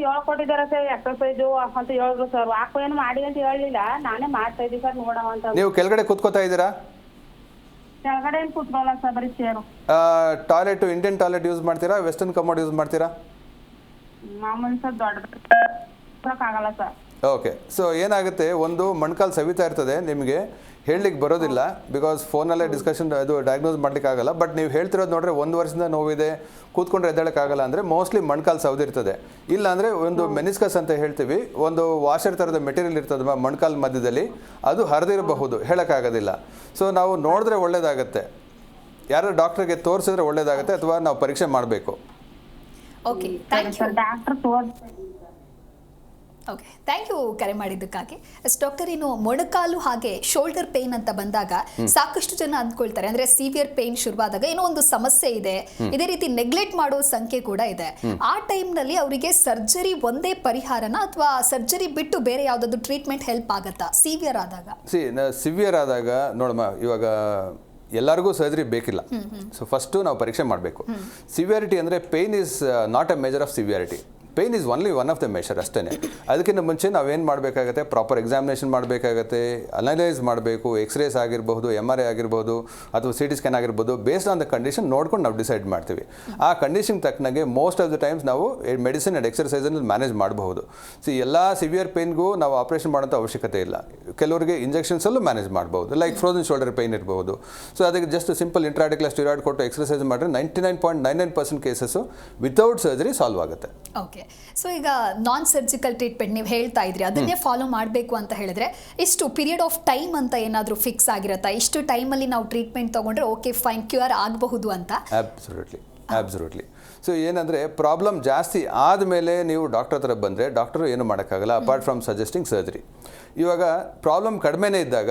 ಹೇಳ್ಕೊಟ್ಟಿದ್ದಾರೆ ಸರ್, ಎಕ್ಸರ್ಸೈಜು ಅಂತ ಹೇಳಿದ್ರು ಸರ್. ವಾಕ್ ಏನು ಮಾಡಿ ಅಂತ ಹೇಳಿಲ್ಲ, ನಾನೇ ಮಾಡ್ತಾ ಇದ್ದೀವಿ ಸರ್, ನೋಡೋಣ ಅಂತ. ನೀವು ಕೆಳಗಡೆ ಕೂತ್ಕೋತಾ ಇದ್ದೀರಾ? ಕೆಳಗಡೆ ಏನು ಕೂತ್ಕೊಳ್ಳಲ್ಲ ಸರ್, ಬರೀ chair. Toilet Indian toilet use ಮಾಡ್ತೀರಾ, ವೆಸ್ಟರ್ನ್ ಕಮೋಡ್ ಯೂಸ್ ಮಾಡ್ತೀರಾ? ಮಾಮೂಲಿ ಸರ್, ದೊಡ್ಡಕ್ಕಾಗಲ್ಲ ಸರ್. ಓಕೆ, ಸೊ ಏನಾಗುತ್ತೆ, ಒಂದು ಮೊಣಕಾಲು ಸವಿತಾ ಇರ್ತದೆ, ನಿಮಗೆ ಹೇಳಲಿಕ್ಕೆ ಬರೋದಿಲ್ಲ, ಬಿಕಾಸ್ ಫೋನಲ್ಲೇ ಡಿಸ್ಕಷನ್ ಅದು ಡಯಾಗ್ನೋಸ್ ಮಾಡ್ಲಿಕ್ಕೆ ಆಗಲ್ಲ. ಬಟ್ ನೀವು ಹೇಳ್ತಿರೋದು ನೋಡ್ರೆ 1 ವರ್ಷದಿಂದ ನೋವಿದೆ, ಕೂತ್ಕೊಂಡ್ರೆ ಎದ್ದೇಳಕ್ಕಾಗಲ್ಲ ಅಂದರೆ ಮೋಸ್ಟ್ಲಿ ಮೊಣಕಾಲು ಸವದಿರ್ತದೆ. ಇಲ್ಲ ಅಂದರೆ ಒಂದು ಮೆನಿಸ್ಕಸ್ ಅಂತ ಹೇಳ್ತೀವಿ, ಒಂದು ವಾಷರ್ ಥರದ ಮೆಟೀರಿಯಲ್ ಇರ್ತದೆ ಮೊಣಕಾಲು ಮಧ್ಯದಲ್ಲಿ, ಅದು ಹರಿದಿರಬಹುದು, ಹೇಳೋಕ್ಕಾಗೋದಿಲ್ಲ. ಸೊ ನಾವು ನೋಡಿದ್ರೆ ಒಳ್ಳೇದಾಗುತ್ತೆ, ಯಾರು ಡಾಕ್ಟ್ರಿಗೆ ತೋರಿಸಿದ್ರೆ ಒಳ್ಳೇದಾಗುತ್ತೆ, ಅಥವಾ ನಾವು ಪರೀಕ್ಷೆ ಮಾಡಬೇಕು. ಓಕೆ, ಥ್ಯಾಂಕ್ ಯು ಡಾಕ್ಟರ್ ತೋರಿಸಿ. ಓಕೆ, ಥ್ಯಾಂಕ್ ಯು ಕರೆ ಮಾಡಿದ್ದಕ್ಕಾಗಿ. ಡಾಕ್ಟರ್, ಇನ್ನು ಮೊಣಕಾಲು ಹಾಗೆ ಶೋಲ್ಡರ್ ಪೇನ್ ಅಂತ ಬಂದಾಗ ಸಾಕಷ್ಟು ಜನ ಅಂದ್ಕೊಳ್ತಾರೆ, ಅಂದ್ರೆ ಸಿವಿಯರ್ ಪೇನ್ ಶುರುವಾದಾಗ ಏನೋ ಒಂದು ಸಮಸ್ಯೆ ಇದೆ, ಇದೇ ರೀತಿ ನೆಗ್ಲೆಕ್ಟ್ ಮಾಡೋ ಸಂಖ್ಯೆ ಕೂಡ ಇದೆ. ಆ ಟೈಮ್ನಲ್ಲಿ ಅವರಿಗೆ ಸರ್ಜರಿ ಒಂದೇ ಪರಿಹಾರನ, ಅಥವಾ ಸರ್ಜರಿ ಬಿಟ್ಟು ಬೇರೆ ಯಾವುದಾದ್ರು ಟ್ರೀಟ್ಮೆಂಟ್ ಹೆಲ್ಪ್ ಆಗುತ್ತಾ ಸಿವಿಯರ್ ಆದಾಗ? ಸಿವಿಯರ್ ಆದಾಗ ನೋಡಮ್ಮ, ಇವಾಗ ಎಲ್ಲರಿಗೂ ಸರ್ಜರಿ ಬೇಕಿಲ್ಲ. ಸೊ ಫಸ್ಟು ನಾವು ಪರೀಕ್ಷೆ ಮಾಡಬೇಕು. ಸಿವಿಯಾರಿಟಿ ಅಂದರೆ pain is not a measure of severity. Pain is only one of the measure ಅಷ್ಟೇ. ಅದಕ್ಕಿಂತ ಮುಂಚೆ ನಾವೇನು ಮಾಡಬೇಕಾಗತ್ತೆ, ಪ್ರಾಪರ್ ಎಕ್ಸಾಮಿನೇಷನ್ ಮಾಡಬೇಕಾಗತ್ತೆ, ಅನಲೈಸ್ ಮಾಡಬೇಕು. ಎಕ್ಸ್ರೇಸ್ ಆಗಿರ್ಬೋದು, MRI ಆಗಿರ್ಬೋದು, ಅಥವಾ CT ಸ್ಕ್ಯಾನ್ ಆಗಿರ್ಬೋದು. ಬೇಸ್ಡ್ ಆನ್ ದ ಕಂಡೀಷನ್ ನೋಡ್ಕೊಂಡು ನಾವು ಡಿಸೈಡ್ ಮಾಡ್ತೀವಿ. ಆ ಕಂಡೀಷನ್ ತಕ್ಕನಾಗೆ ಮೋಸ್ಟ್ ಆಫ್ ದ ಟೈಮ್ಸ್ ನಾವು ಮೆಡಿಸಿನ್ ಆ್ಯಂಡ್ ಎಕ್ಸರ್ಸೈಸನ್ನು ಮ್ಯಾನೇಜ್ ಮಾಡಬಹುದು. ಎಲ್ಲ ಸಿವಿಯರ್ ಪೇನ್ಗೂ ನಾವು ಆಪ್ರೇಷನ್ ಮಾಡೋಂಥ ಅವಶ್ಯಕತೆ ಇಲ್ಲ. ಕೆಲವರಿಗೆ ಇಂಜೆಕ್ಷನ್ಸಲ್ಲೂ ಮ್ಯಾನೇಜ್ ಮಾಡ್ಬೋದು, ಲೈಕ್ ಫ್ರೋಸನ್ ಶೋಲ್ಡರ್ ಪೇನ್ ಇರ್ಬೋದು. ಸೊ ಅದಕ್ಕೆ ಜಸ್ಟ್ ಸಿಂಪಲ್ ಇಂಟ್ರಾಡಿಕ್ಯುಲರ್ ಸ್ಟೀರಾಯ್ಡ್ ಕೊಟ್ಟು ಎಕ್ಸರ್ಸೈಸ್ ಮಾಡಿದ್ರೆ 99.99% ಕೇಸಸ್ಸು ವಿತೌಟ್ ಸರ್ಜರಿ ಸಾಲ್ವ್ ಆಗುತ್ತೆ. ಓಕೆ, ಸೊ ಈಗ ನಾನ್ ಸರ್ಜಿಕಲ್ ಟ್ರೀಟ್ಮೆಂಟ್ ನೀವು ಹೇಳ್ತಾ ಇದ್ರಿ, ಅದನ್ನೇ ಫಾಲೋ ಮಾಡಬೇಕು ಅಂತ ಹೇಳಿದ್ರೆ ಇಷ್ಟು ಪೀರಿಯಡ್ ಆಫ್ ಟೈಮ್ ಅಂತ ಏನಾದರೂ ಫಿಕ್ಸ್ ಆಗಿರುತ್ತಾ? ಇಷ್ಟು ಟೈಮಲ್ಲಿ ನಾವು ಟ್ರೀಟ್ಮೆಂಟ್ ತೊಗೊಂಡ್ರೆ ಓಕೆ ಫೈನ್ ಕ್ಯೂರ್ ಆಗಬಹುದು ಅಂತ? ಆಬ್ಸಲ್ಯೂಟ್ಲಿ. ಸೊ ಏನಂದರೆ ಪ್ರಾಬ್ಲಮ್ ಜಾಸ್ತಿ ಆದಮೇಲೆ ನೀವು ಡಾಕ್ಟರ್ ಹತ್ರ ಬಂದರೆ ಡಾಕ್ಟರು ಏನು ಮಾಡೋಕ್ಕಾಗಲ್ಲ ಅಪಾರ್ಟ್ ಫ್ರಮ್ ಸಜೆಸ್ಟಿಂಗ್ ಸರ್ಜರಿ. ಇವಾಗ ಪ್ರಾಬ್ಲಮ್ ಕಡಿಮೆನೇ ಇದ್ದಾಗ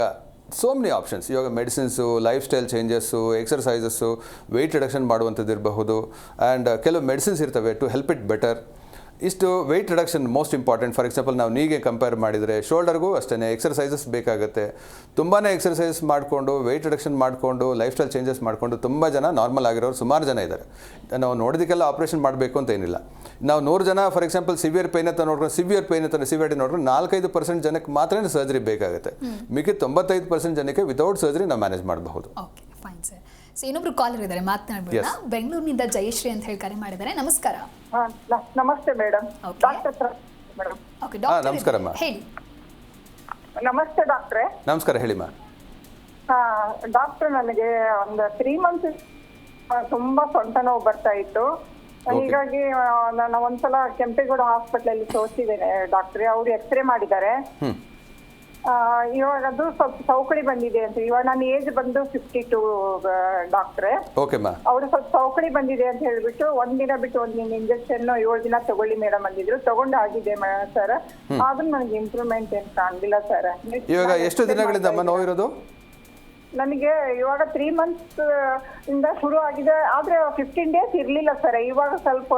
ಸೋ ಮೆನಿ ಆಪ್ಷನ್ಸ್. ಇವಾಗ medicines, lifestyle changes, exercises, weight reduction ಮಾಡುವಂಥದ್ದು ಇರಬಹುದು, ಆ್ಯಂಡ್ ಕೆಲವು ಮೆಡಿಸಿನ್ಸ್ ಇರ್ತವೆ ಟು ಹೆಲ್ಪ್ ಇಟ್ ಬೆಟರ್. ಇಷ್ಟು weight reduction most important. For example ನಾವು ನೀಗೆ ಕಂಪೇರ್ ಮಾಡಿದರೆ ಶೋಲ್ಡರ್ಗೂ ಅಷ್ಟೇ ಎಕ್ಸರ್ಸೈಸಸ್ ಬೇಕಾಗುತ್ತೆ. ತುಂಬಾ ಎಕ್ಸರ್ಸೈಸ್ ಮಾಡಿಕೊಂಡು ವೆಯ್ಟ್ ರಿಡಕ್ಷನ್ ಮಾಡಿಕೊಂಡು ಲೈಫ್ ಸ್ಟೈಲ್ ಚೇಂಜಸ್ ಮಾಡಿಕೊಂಡು ತುಂಬ ಜನ ನಾರ್ಮಲ್ ಆಗಿರೋರು ಸುಮಾರು ಜನ ಇದ್ದಾರೆ. ನಾವು ನೋಡೋದಕ್ಕೆಲ್ಲ ಆಪ್ರೇಷನ್ ಮಾಡಬೇಕು ಅಂತ ಏನಿಲ್ಲ. ನಾವು 100 ಜನ ಫಾರ್ ಎಕ್ಸಾಂಪಲ್ ಸಿವಿಯರ್ ಪೇನ್ ಅಂತ ನೋಡ್ರೆ ಸಿವಿಯರಿಟಿ ನೋಡ್ರೆ 4-5% ಜನಕ್ಕೆ ಮಾತ್ರ ಸರ್ಜರಿ ಬೇಕಾಗುತ್ತೆ. ಮಿಕ್ಕಿ 95% ಜನಕ್ಕೆ ವಿತೌಟ್ ಸರ್ಜರಿ ನಾವು ಮ್ಯಾನೇಜ್ ಮಾಡಬಹುದು. Okay fine sir. ಸೊ ಇನ್ನೊಬ್ರು ಕಾಲರ್ ಇದ್ದಾರೆ, ಮಾತನಾಡ್ಬೋದಾ? ಬೆಂಗಳೂರಿನಿಂದ ಜಯಶ್ರೀ ಅಂತ ಹೇಳಿ ಕರೆ ಮಾಡಿದ್ದಾರೆ. ನಮಸ್ಕಾರ. ನಮಸ್ತೆ madam. Doctor madam. Okay doctor ನಮಸ್ಕಾರಮ್ಮ. ಹೇಳಿ. ನಮಸ್ತೆ ಡಾಕ್ಟ್ರೆ. ನಮಸ್ಕಾರ, ಹೇಳಿಮ್ಮ. ಡಾಕ್ಟರ್, ನನಗೆ ಒಂದು 3 ಮಂತ್ಸ್ ತುಂಬಾ ಸೊಂಟ ನೋವು ಬರ್ತಾ ಇತ್ತು. ಹೀಗಾಗಿ ನಾನು ಒಂದ್ಸಲ ಕೆಂಪೇಗೌಡ ಹಾಸ್ಪಿಟಲ್ ತೋರಿಸಿದ್ದೇನೆ ಡಾಕ್ಟ್ರೆ. ಅವರು ಎಕ್ಸ್ರೇ ಮಾಡಿದ್ದಾರೆ. ಇವಾಗ ಅದು ಸ್ವಲ್ಪ ಸೌಕಳಿ ಬಂದಿದೆ ಅಂತ. ಇವಾಗ ನನ್ನ ಏಜ್ ಬಂದು 52 ಡಾಕ್ಟ್ರೆ. ಅವರು ಸ್ವಲ್ಪ ಸೌಕಳಿ ಬಂದಿದೆ ಅಂತ ಹೇಳ್ಬಿಟ್ಟು ಒಂದಿನ ಬಿಟ್ಟು ಒಂದಿನ ಇಂಜೆಕ್ಷನ್ 7 ದಿನ ತಗೊಳ್ಳಿ ಮೇಡಮ್ ಅಂದಿದ್ರು. ತಗೊಂಡು ಆಗಿದೆ ಸರ್. ಆದ್ರೂ ನನಗೆ ಇಂಪ್ರೂವ್ಮೆಂಟ್ ಏನು ಕಾಣಿಲ್ಲ ಸರ್. ಇವಾಗ ಎಷ್ಟು ದಿನಗಳಿಂದ ನೋವಿರೋದು? ನನಗೆ ಇವಾಗ 3 ಮಂತ್ಸ್ ಇಂದ ಶುರು ಆಗಿದೆ. ಆದ್ರೆ 15 ಡೇಸ್ ಇರ್ಲಿಲ್ಲ ಸರ್. ಇವಾಗ ಸ್ವಲ್ಪ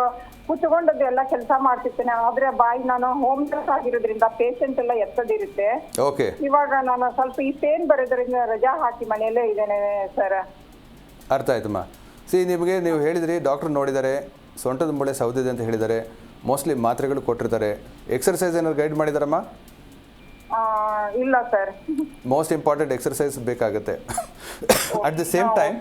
ಕೂತ್ಕೊಂಡದ್ದು ಎಲ್ಲ ಕೆಲಸ ಮಾಡ್ತಿರ್ತೇನೆ. ಆದ್ರೆ ಬಾಯಿ ನಾನು ಹೋಮ್ ನರ್ಸ್ ಆಗಿರೋದ್ರಿಂದ ಪೇಷಂಟ್ ಎಲ್ಲ ಎತ್ತದಿರುತ್ತೆ. ಇವಾಗ ನಾನು ಸ್ವಲ್ಪ ಈ ಪೇನ್ ಬರೋದ್ರಿಂದ ರಜಾ ಹಾಕಿ ಮನೆಯಲ್ಲೇ ಇದ್ದೇನೆ ಸರ್. ಅರ್ಥ ಆಯ್ತಮ್ಮ. ನಿಮಗೆ ನೀವು ಹೇಳಿದ್ರಿ ಡಾಕ್ಟರ್ ನೋಡಿದ್ದಾರೆ, ಸೊಂಟದ ಮೂಳೆ ಸೌದಿದೆ ಅಂತ ಹೇಳಿದ್ದಾರೆ, ಮೋಸ್ಟ್ಲಿ ಮಾತ್ರೆಗಳು ಕೊಟ್ಟಿರ್ತಾರೆ. ಎಕ್ಸರ್ಸೈಸ್ ಏನಾದ್ರು ಗೈಡ್ ಮಾಡಿದಾರಮ್ಮ? ಇಲ್ಲ ಸರ್. ಮೋಸ್ಟ್ ಇಂಪಾರ್ಟೆಂಟ್ ಎಕ್ಸರ್ಸೈಸ್ ಬೇಕಾಗುತ್ತೆ. ಅಟ್ ದಿ ಸೇಮ್ ಟೈಮ್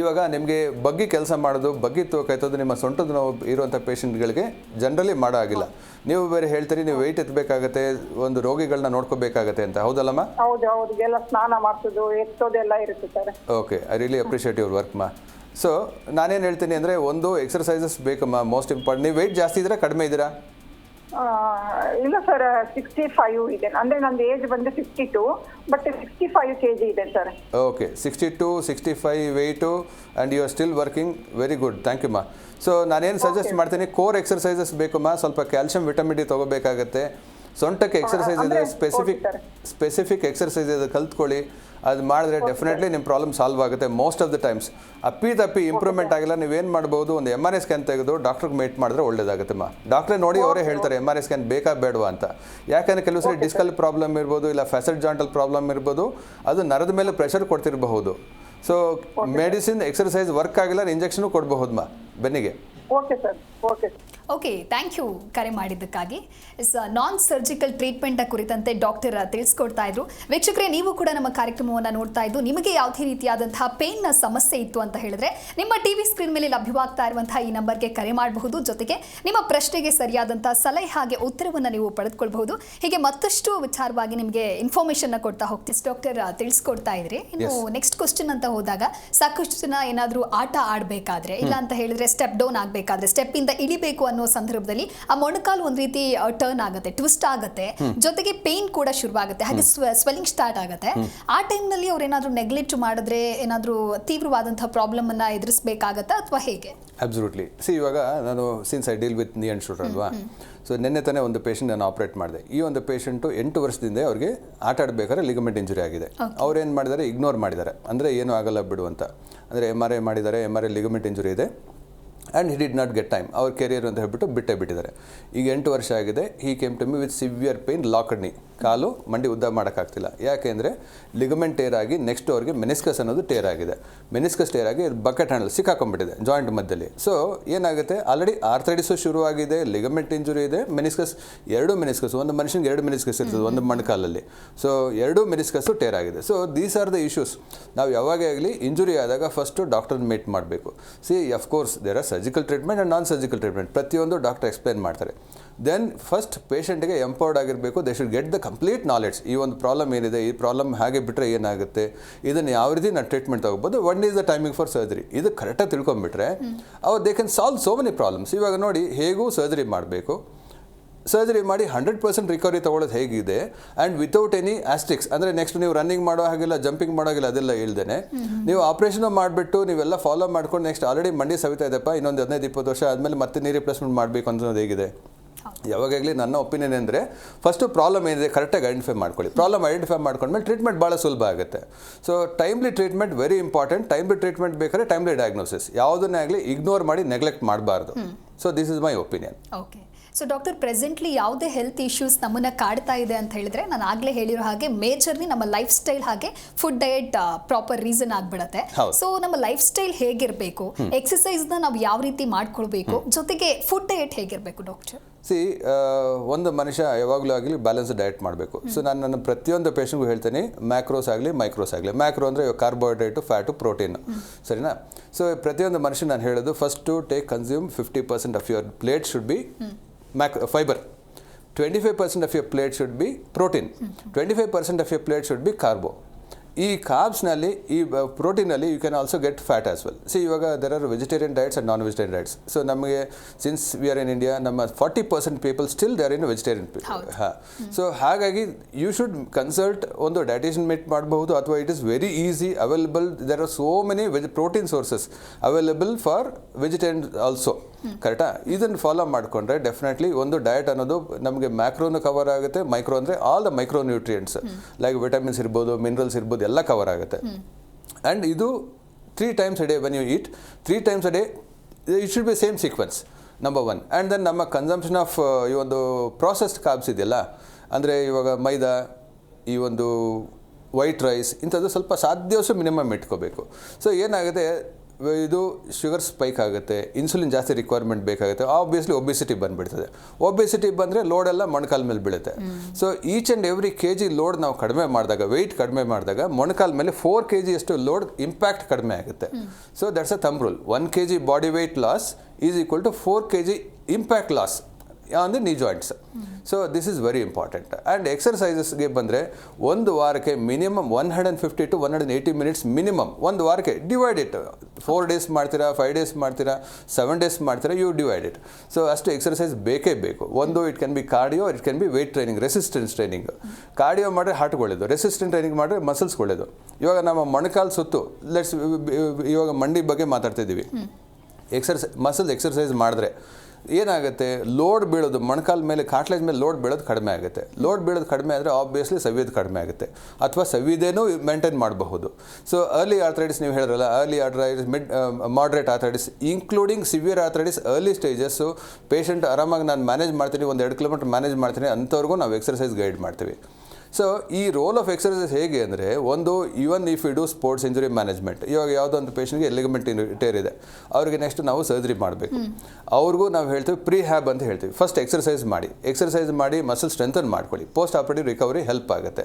ಇವಾಗ ನಿಮಗೆ ಬಗ್ಗಿ ಕೆಲಸ ಮಾಡೋದು, ಬಗ್ಗಿ ತೂಕೈತೋದು ನಿಮ್ಮ ಸೊಂಟದ ನೋವು ಇರುವಂಥ ಪೇಷಂಟ್ಗಳಿಗೆ ಜನರಲಿ ಮಾಡೋ ಆಗಿಲ್ಲ. ನೀವು ಬೇರೆ ಹೇಳ್ತೀರಿ ನೀವು ವೆಯ್ಟ್ ಎತ್ತಬೇಕಾಗತ್ತೆ, ಒಂದು ರೋಗಿಗಳನ್ನ ನೋಡ್ಕೋಬೇಕಾಗತ್ತೆ ಅಂತ, ಹೌದಲ್ಲಮ್ಮ? ಹೌದು, ಎಲ್ಲ ಸ್ನಾನ ಮಾಡ್ಸೋದು ಎತ್ತೋದೆಲ್ಲ ಇರುತ್ತೆ sir. Okay, I really appreciate your work ಮಾ. ಸೊ ನಾನೇನು ಹೇಳ್ತೀನಿ ಅಂದರೆ, ಒಂದು ಎಕ್ಸರ್ಸೈಸಸ್ ಬೇಕಮ್ಮ, ಮೋಸ್ಟ್ ಇಂಪಾರ್ಟೆಂಟ್. ನೀವು ವೆಯ್ಟ್ ಜಾಸ್ತಿ ಇದ್ದೀರಾ, ಕಡಿಮೆ ಇದ್ದೀರಾ? ಇಲ್ಲ ಸರ್, 65 ಇದೆ. ಅಂದ್ರೆ ನಂದು ಏಜ್ ಬಂದು 52, ಬಟ್ 65 kg ಇದೆ sir. Okay, 62, 65 weight and you are still working. Very good, thank you ಮಾ. ಸೊ ನಾನೇನು ಸಜೆಸ್ಟ್ ಮಾಡ್ತೀನಿ, ಕೋರ್ ಎಕ್ಸರ್ಸೈಸಸ್ ಬೇಕಮ್ಮ. ಸ್ವಲ್ಪ ಕ್ಯಾಲ್ಸಿಯಂ, ವಿಟಮಿನ್ ಡಿ ತೊಗೋಬೇಕಾಗತ್ತೆ. ಸೊಂಟಕ್ಕೆ ಎಕ್ಸರ್ಸೈಸ್ ಇದೆ, ಸ್ಪೆಸಿಫಿಕ್ ಎಕ್ಸರ್ಸೈಸ್ ಇದೆ, ಕಲ್ತ್ಕೊಳ್ಳಿ. ಅದು ಮಾಡಿದ್ರೆ ಡೆಫಿನೆಟ್ಲಿ ನಿಮ್ಮ ಪ್ರಾಬ್ಲಮ್ ಸಾಲ್ವ್ ಆಗುತ್ತೆ. ಮೋಸ್ಟ್ ಆಫ್ ದ ಟೈಮ್ಸ್ ತಪ್ಪಿ ಇಂಪ್ರೂವ್ಮೆಂಟ್ ಆಗಿಲ್ಲ, ನೀವೇನು ಮಾಡ್ಬೋದು, ಒಂದು MRI ಸ್ಕ್ಯಾನ್ ತೆಗೆದು ಡಾಕ್ಟ್ರಿಗೆ ಮೇಟ್ ಮಾಡಿದ್ರೆ ಒಳ್ಳೇದಾಗುತ್ತಮ್ಮ. ಡಾಕ್ಟ್ರೇ ನೋಡಿ ಅವರೇ ಹೇಳ್ತಾರೆ MRI ಸ್ಕ್ಯಾನ್ ಬೇಕಾ ಬೇಡವಾ ಅಂತ. ಯಾಕಂದರೆ ಕೆಲವು ಸರಿ ಡಿಸ್ಕಲ್ ಪ್ರಾಬ್ಲಮ್ ಇರ್ಬೋದು, ಇಲ್ಲ ಫ್ಯಾಸೆಟ್ ಜಾಯಿಂಟಲ್ ಪ್ರಾಬ್ಲಮ್ ಇರ್ಬೋದು, ಅದು ನರದ ಮೇಲೆ ಪ್ರೆಷರ್ ಕೊಡ್ತಿರಬಹುದು. ಸೊ ಮೆಡಿಸಿನ್, ಎಕ್ಸರ್ಸೈಸ್ ವರ್ಕ್ ಆಗಿಲ್ಲ, ಇಂಜೆಕ್ಷನು ಕೊಡಬಹುದಮ್ಮ ಬೆನ್ನಿಗೆ. Okay sir. Okay, thank you ಕರೆ ಮಾಡಿದ್ದಕ್ಕಾಗಿ. ನಾನ್ ಸರ್ಜಿಕಲ್ ಟ್ರೀಟ್ಮೆಂಟ್ ಕುರಿತಂತೆ ಡಾಕ್ಟರ್ ತಿಳಿಸ್ಕೊಡ್ತಾ ಇದ್ರು. ವೀಕ್ಷಕರೇ, ನೀವು ಕೂಡ ನಮ್ಮ ಕಾರ್ಯಕ್ರಮವನ್ನು ನೋಡ್ತಾ ಇದ್ದು ನಿಮಗೆ ಯಾವುದೇ ರೀತಿಯಾದಂತಹ ಪೇನ್ನ ಸಮಸ್ಯೆ ಇತ್ತು ಅಂತ ಹೇಳಿದ್ರೆ ನಿಮ್ಮ ಟಿವಿ ಸ್ಕ್ರೀನ್ ಮೇಲೆ ಲಭ್ಯವಾಗ್ತಾ ಇರುವಂತಹ ಈ ನಂಬರ್ಗೆ ಕರೆ ಮಾಡಬಹುದು. ಜೊತೆಗೆ ನಿಮ್ಮ ಪ್ರಶ್ನೆಗೆ ಸರಿಯಾದಂತಹ ಸಲಹೆ ಹಾಗೆ ಉತ್ತರವನ್ನು ನೀವು ಪಡೆದುಕೊಳ್ಬಹುದು. ಹೀಗೆ ಮತ್ತಷ್ಟು ವಿಚಾರವಾಗಿ ನಿಮಗೆ ಇನ್ಫಾರ್ಮೇಶನ್ ಕೊಡ್ತಾ ಹೋಗ್ತೀವಿ. ಡಾಕ್ಟರ್ ತಿಳಿಸ್ಕೊಡ್ತಾ ಇದ್ರಿ. ಇನ್ನು ನೆಕ್ಸ್ಟ್ ಕ್ವಶನ್ ಅಂತ ಹೋದಾಗ, ಸಾಕಷ್ಟು ಜನ ಏನಾದರೂ ಆಟ ಆಡಬೇಕಾದ್ರೆ, ಇಲ್ಲ ಅಂತ ಹೇಳಿದ್ರೆ ಸ್ಟೆಪ್ ಡೌನ್ ಆಗಬೇಕಾದ್ರೆ, ಸ್ಟೆಪ್ ಇಂದ ಇಳಿಬೇಕು ಅನ್ನೋ ಸಂದರ್ಭದಲ್ಲಿ ಆ ಮೊಣಕಾಲು ಒಂದ್ ರೀತಿ ಟರ್ನ್ ಆಗುತ್ತೆ, ಟ್ವಿಸ್ಟ್ ಆಗುತ್ತೆ, ಜೊತೆಗೆ ಪೇನ್ ಕೂಡ ಶುರುವಾಗುತ್ತೆ, ಹಾಗೆ ಸ್ವೆಲ್ಲಿಂಗ್ ಸ್ಟಾರ್ಟ್ ಆಗುತ್ತೆ. ಆ ಟೈಮ್ನಲ್ಲಿ ಅವ್ರು ಏನಾದರೂ ನೆಗ್ಲೆಕ್ಟ್ ಮಾಡಿದ್ರೆ ಏನಾದರೂ ತೀವ್ರವಾದಂತಹ ಪ್ರಾಬ್ಲಮ್ ಅನ್ನ ಎದುರಿಸಬೇಕಾಗತ್ತಾ ಅಥವಾ ಹೇಗೆ? ಅಬ್ಸಲ್ಯೂಟ್ಲಿ. ಇವಾಗ ನಾನು ಸಿನ್ಸ್ ಐ ಡೀಲ್ ವಿತ್ ನೀ ಅಂಡ್ ಶೋಲ್ಡರ್ ಅಲ್ವಾ, ಸೊ ನಿನ್ನೆ ತಾನೇ ಒಂದು ಪೇಷಂಟ್ ನಾನು ಆಪರೇಟ್ ಮಾಡಿದೆ. ಈ ಒಂದು ಪೇಷಂಟು 8 ವರ್ಷದಿಂದ ಅವ್ರಿಗೆ ಆಟ ಆಡಬೇಕಾದ್ರೆ ಲಿಗಮೆಂಟ್ ಇಂಜುರಿ ಆಗಿದೆ. ಅವ್ರೇನು ಮಾಡಿದ್ದಾರೆ, ಇಗ್ನೋರ್ ಮಾಡಿದ್ದಾರೆ. ಅಂದರೆ ಏನೂ ಆಗಲ್ಲ ಬಿಡು ಅಂತ. ಅಂದರೆ MRI ಮಾಡಿದ್ದಾರೆ, MRI ಲಿಗಮೆಂಟ್ ಇಂಜುರಿ ಇದೆ and he did not get time. ಅವ್ರ ಕೆರಿಯರ್ ಅಂತ ಹೇಳ್ಬಿಟ್ಟು ಬಿಟ್ಟಿದ್ದಾರೆ. ಈಗ 8 ವರ್ಷ ಆಗಿದೆ. He came to me with severe pain, locked knee. ಕಾಲು ಮಂಡಿ ಉದ್ದ ಮಾಡೋಕ್ಕಾಗ್ತಿಲ್ಲ. ಯಾಕೆಂದರೆ ಲಿಗಮೆಂಟ್ ಟೇರ್ ಆಗಿ ನೆಕ್ಸ್ಟ್ ಅವ್ರಿಗೆ ಮೆನಿಸ್ಕಸ್ ಅನ್ನೋದು ಟೇರ್ ಆಗಿದೆ. ಮೆನಿಸ್ಕಸ್ ಟೇರ್ ಆಗಿ ಬಕೆಟ್ ಹ್ಯಾಂಡಲ್ ಸಿಕ್ಕಾಕೊಂಡ್ಬಿಟ್ಟಿದೆ ಜಾಯಿಂಟ್ ಮಧ್ಯದಲ್ಲಿ. ಸೊ ಏನಾಗುತ್ತೆ, ಆಲ್ರೆಡಿ ಆರ್ಥ್ರೈಟಿಸು ಶುರುವಾಗಿದೆ, ಲಿಗಮೆಂಟ್ ಇಂಜುರಿ ಇದೆ, ಮೆನಿಸ್ಕಸ್, 2 ಮೆನಿಸ್ಕಸ್, ಒಂದು ಮನುಷ್ಯನಿಗೆ 2 ಮೆನಿಸ್ಕಸ್ ಇರ್ತದೆ ಒಂದು ಮೊಣಕಾಲಲ್ಲಿ. ಸೊ 2 ಮೆನಿಸ್ಕಸ್ಸು ಟೇರ್ ಆಗಿದೆ. So these are the issues. ನಾವು ಯಾವಾಗೇ ಆಗಲಿ ಇಂಜುರಿ ಆದಾಗ ಫಸ್ಟು ಡಾಕ್ಟರ್ನ ಮೀಟ್ ಮಾಡಬೇಕು. Of course there are surgical treatment and non surgical treatment ಪ್ರತಿಯೊಂದು ಡಾಕ್ಟರ್ ಎಕ್ಸ್ಪ್ಲೇನ್ ಮಾಡ್ತಾರೆ. ದೆನ್ ಫಸ್ಟ್ ಪೇಷಂಟ್ಗೆ ಎಂಪವರ್ಡ್ ಆಗಿರಬೇಕು. They should get the complete knowledge. ಈ ಒಂದು ಪ್ರಾಬ್ಲಮ್ ಏನಿದೆ, ಈ ಪ್ರಾಬ್ಲಮ್ ಹಾಗೆ ಬಿಟ್ಟರೆ ಏನಾಗುತ್ತೆ, ಇದನ್ನು ಯಾವ ರೀತಿ ನಾನು ಟ್ರೀಟ್ಮೆಂಟ್ ತೊಗೋಬೋದು, one is the timing for surgery, ಇದು ಕರೆಕ್ಟಾಗಿ ತಿಳ್ಕೊಂಬಿಟ್ರೆ ಅವ್ರು they can solve so many problems. ಇವಾಗ ನೋಡಿ, ಹೇಗೂ ಸರ್ಜರಿ ಮಾಡಬೇಕು, ಸರ್ಜರಿ ಮಾಡಿ 100% ರಿಕವರಿ ತೊಗೊಳ್ಳೋದು ಹೇಗಿದೆ ಆ್ಯಂಡ್ ವಿತೌಟ್ ಎನಿ ಆಸ್ಟಿಕ್ಸ್, ಅಂದರೆ ನೆಕ್ಸ್ಟ್ ನೀವು ರನ್ನಿಂಗ್ ಮಾಡೋ ಹಾಗಿಲ್ಲ, ಜಂಪಿಂಗ್ ಮಾಡೋ ಹಾಗಿಲ್ಲ, ಅದೆಲ್ಲ ಇಲ್ದೇನೆ ನೀವು ಆಪ್ರೇಷನ್ ಮಾಡಿಬಿಟ್ಟು ನೀವೆಲ್ಲ ಫಾಲೋ ಮಾಡ್ಕೊಂಡು ನೆಕ್ಸ್ಟ್ ಆಲ್ರೆಡಿ ಮಂಡಿ ಸವಿತಾ ಇದೆಪ್ಪ, ಇನ್ನೊಂದು 15-20 ವರ್ಷ ಆದಮೇಲೆ ಮತ್ತೆ ನೀ ರಿಪ್ಲೇಸ್ಮೆಂಟ್ ಮಾಡಬೇಕು ಅನ್ನೋದು ಹೇಗಿದೆ. ಯಾವಾಗಲೇ ನನ್ನ ಒಪಿನಿಯನ್ ಅಂದರೆ ಫಸ್ಟು ಪ್ರಾಬ್ಲಮ್ ಏನಿದೆ ಕರೆಕ್ಟಾಗಿ ಐಡೆಂಟಿಫೈ ಮಾಡ್ಕೊಳ್ಳಿ. ಪ್ರಾಬ್ಲಮ್ ಐಡೆಂಟಿಫೈ ಮಾಡ್ಕೊಂಡ್ಮೇಲೆ ಟ್ರೀಟ್ಮೆಂಟ್ ಭಾಳ ಸುಲಭ ಆಗುತ್ತೆ. So timely treatment very important. Timely treatment ಬೇಕಾದ್ರೆ ಟೈಮ್ಲಿ ಡಯಾಗ್ನೋಸಿಸ್, ಯಾವುದನ್ನೇ ಆಗಲಿ ಇಗ್ನೋರ್ ಮಾಡಿ ನೆಗ್ಲೆಕ್ಟ್ ಮಾಡಬಾರ್ದು. So this is my opinion. Okay. So doctor, presently ಯಾವುದೇ ಹೆಲ್ತ್ ಇಶ್ಯೂಸ್ ನಮ್ಮನ್ನು ಕಾಡ್ತಾ ಇದೆ ಅಂತ ಹೇಳಿದ್ರೆ, ನಾನು ಆಗಲೇ ಹೇಳಿರೋ ಹಾಗೆ ಮೇಜರ್ಲಿ ನಮ್ಮ ಲೈಫ್ ಸ್ಟೈಲ್ ಹಾಗೆ ಫುಡ್ ಡಯಟ್ ಪ್ರಾಪರ್ ರೀಸನ್ ಆಗಿಬಿಡುತ್ತೆ. ಸೊ ನಮ್ಮ ಲೈಫ್ ಸ್ಟೈಲ್ ಹೇಗಿರಬೇಕು, ಎಕ್ಸಸೈಸ್ನ ನಾವು ಯಾವ ರೀತಿ ಮಾಡ್ಕೊಳ್ಬೇಕು, ಜೊತೆಗೆ ಫುಡ್ ಡಯಟ್ ಹೇಗಿರಬೇಕು ಡಾಕ್ಟರ್? ಒಂದು ಮನುಷ್ಯ ಯಾವಾಗಲೂ ಆಗಲಿ ಬ್ಯಾಲೆನ್ಸ್ ಡಯಟ್ ಮಾಡಬೇಕು. ಸೊ ನಾನು ನನ್ನ ಪ್ರತಿಯೊಂದು ಪೇಷಂಟ್ಗೂ ಹೇಳ್ತೀನಿ, ಮ್ಯಾಕ್ರೋಸ್ ಆಗಲಿ ಮೈಕ್ರೋಸ್ ಆಗಲಿ. ಮ್ಯಾಕ್ರೋ ಅಂದರೆ ಕಾರ್ಬೋಹೈಡ್ರೇಟು, ಫ್ಯಾಟು, ಪ್ರೋಟೀನ್, ಸರಿನಾ? ಸೊ ಪ್ರತಿಯೊಂದು ಮನುಷ್ಯ ನಾನು ಹೇಳೋದು, first take consume 50% of your plate should be fiber, 25% of your plate should be protein, 25% of your plate should be carbo. ಈ ಕಾರ್ಬ್ಸ್ನಲ್ಲಿ, ಈ ಪ್ರೋಟೀನಲ್ಲಿ you can also get fat as well. See ಇವಾಗ there are vegetarian diets and non vegetarian diets. So ನಮಗೆ since we are in India, ನಮ್ಮ 40% people still they are in vegetarian. ಹಾಂ. So ಹಾಗಾಗಿ you should consult ಒಂದು dietician meet ಮಾಡಬಹುದು, ಅಥವಾ it is very easy available. There are so many protein sources available for vegetarian also. ಕರೆಕ್ಟಾ? ಇದನ್ನು follow ಮಾಡಿಕೊಂಡ್ರೆ definitely ಒಂದು ಡಯಟ್ ಅನ್ನೋದು ನಮಗೆ ಮ್ಯಾಕ್ರೋನು ಕವರ್ ಆಗುತ್ತೆ. ಮೈಕ್ರೋ ಅಂದರೆ all the micro nutrients like vitamins ಇರ್ಬೋದು, ಮಿನರಲ್ಸ್ ಇರ್ಬೋದು, ಎಲ್ಲ ಕವರ್ ಆಗುತ್ತೆ. ಆ್ಯಂಡ್ ಇದು 3 times a day when you eat, 3 times a day it should be same sequence, number 1. And then ನಮ್ಮ ಕನ್ಸಂಪ್ಷನ್ ಆಫ್ ಈ ಒಂದು ಪ್ರಾಸೆಸ್ಡ್ ಕಾರ್ಬ್ಸ್ ಇದೆಯಲ್ಲ, ಅಂದರೆ ಇವಾಗ ಮೈದಾ, ಈ ಒಂದು ವೈಟ್ ರೈಸ್, ಇಂಥದ್ದು ಸ್ವಲ್ಪ ಸಾಧ್ಯವಷ್ಟು ಮಿನಿಮಮ್ ಇಟ್ಕೋಬೇಕು. ಸೊ ಏನಾಗುತ್ತೆ, ಇದು ಶುಗರ್ ಸ್ಪೈಕ್ ಆಗುತ್ತೆ, ಇನ್ಸುಲಿನ್ ಜಾಸ್ತಿ ರಿಕ್ವೈರ್ಮೆಂಟ್ ಬೇಕಾಗುತ್ತೆ, ಆಬ್ವಿಯಸ್ಲಿ ಒಬಿಸಿಟಿ ಬಂದುಬಿಡ್ತದೆ. ಒಬಿಸಿಟಿ ಬಂದರೆ ಲೋಡೆಲ್ಲ ಮೊಣಕಾಲ ಮೇಲೆ ಬೀಳುತ್ತೆ. So each and every kg load ನಾವು ಕಡಿಮೆ ಮಾಡಿದಾಗ, ವೆಯ್ಟ್ ಕಡಿಮೆ ಮಾಡಿದಾಗ ಮೊಣಕಾಲ ಮೇಲೆ 4 kg ಅಷ್ಟು ಲೋಡ್ ಇಂಪ್ಯಾಕ್ಟ್ ಕಡಿಮೆ ಆಗುತ್ತೆ. So that's a thumb rule. 1 kg body weight loss is equal to 4 kg impact loss on the knee joints. So this is very important. And ಎಕ್ಸರ್ಸೈಸಸ್ಗೆ ಬಂದರೆ ಒಂದು ವಾರಕ್ಕೆ ಮಿನಿಮಮ್ 150 to 180 minutes ಮಿನಿಮಮ್. ಒಂದು ವಾರಕ್ಕೆ divide it, 4 days ಮಾಡ್ತೀರಾ, 5 days ಮಾಡ್ತೀರಾ, 7 days ಮಾಡ್ತೀರಾ, you divide it. So ಅಷ್ಟು ಎಕ್ಸರ್ಸೈಸ್ ಬೇಕೇ ಬೇಕು. ಒಂದು it can be cardio, it can be weight training, resistance training. Cardio ಮಾಡಿದ್ರೆ ಹಾರ್ಟ್ಗೆ ಒಳ್ಳೆಯದು, ರೆಸಿಸ್ಟೆಂಟ್ ಟ್ರೈನಿಂಗ್ ಮಾಡಿದ್ರೆ ಮಸಲ್ಸ್ಗೆ ಒಳ್ಳೆಯದು. ಇವಾಗ ನಮ್ಮ ಮೊಣಕಾಲು ಸುತ್ತು, ಇವಾಗ ಮಂಡಿ ಬಗ್ಗೆ ಮಾತಾಡ್ತಿದ್ದೀವಿ. ಮಸಲ್ಸ್ ಎಕ್ಸರ್ಸೈಸ್ ಮಾಡಿದ್ರೆ ಏನಾಗುತ್ತೆ, ಲೋಡ್ ಬೀಳೋದು ಮೊಣಕಾಲ ಮೇಲೆ, ಕಾಟ್ಲೇಜ್ ಮೇಲೆ ಲೋಡ್ ಬೀಳೋದು ಕಡಿಮೆ ಆಗುತ್ತೆ. ಲೋಡ್ ಬೀಳೋದು ಕಡಿಮೆ ಆದರೆ ಆಬ್ವಿಯಸ್ಲಿ ಸವಿಯೋದು ಕಡಿಮೆ ಆಗುತ್ತೆ, ಅಥವಾ ಸವಿದೇನೂ ಮೇಂಟೈನ್ ಮಾಡಬಹುದು. ಸೊ ಅರ್ಲಿ ಆರ್ಥರೈಟಿಸ್ ನೀವು ಹೇಳಿದ್ರಲ್ಲ, early arthritis, moderate arthritis, including severe arthritis, early stages patient ಆರಾಮಾಗಿ ನಾನು ಮ್ಯಾನೇಜ್ ಮಾಡ್ತೀನಿ, 1-2 ಕಿಲೋಮೀಟರ್ ಮ್ಯಾನೇಜ್ ಮಾಡ್ತೀನಿ ಅಂಥವ್ರಿಗೂ ನಾವು ಎಕ್ಸರ್ಸೈಸ್ ಗೈಡ್ ಮಾಡ್ತೀವಿ. ಸೊ ಈ ರೋಲ್ ಆಫ್ ಎಕ್ಸರ್ಸೈಸ್ ಹೇಗೆ ಅಂದರೆ, ಒಂದು even if you do sports injury management, ಇವಾಗ ಯಾವುದೋ ಒಂದು ಪೇಷಂಟ್ಗೆ ಲಿಗಮೆಂಟ್ ಟೇರ್ ಇದೆ, ಅವ್ರಿಗೆ ನೆಕ್ಸ್ಟ್ ನಾವು ಸರ್ಜರಿ ಮಾಡಬೇಕು, ಅವ್ರಿಗೂ ನಾವು ಹೇಳ್ತೀವಿ ಪ್ರೀ ಹ್ಯಾಬ್ ಅಂತ ಹೇಳ್ತೀವಿ. ಫಸ್ಟ್ ಎಕ್ಸರ್ಸೈಸ್ ಮಾಡಿ ಮಸಲ್ ಸ್ಟ್ರೆಂಥನ್ ಮಾಡ್ಕೊಳ್ಳಿ, ಪೋಸ್ಟ್ ಆಪರೇಟಿವ್ ರಿಕವರಿ ಹೆಲ್ಪ್ ಆಗುತ್ತೆ.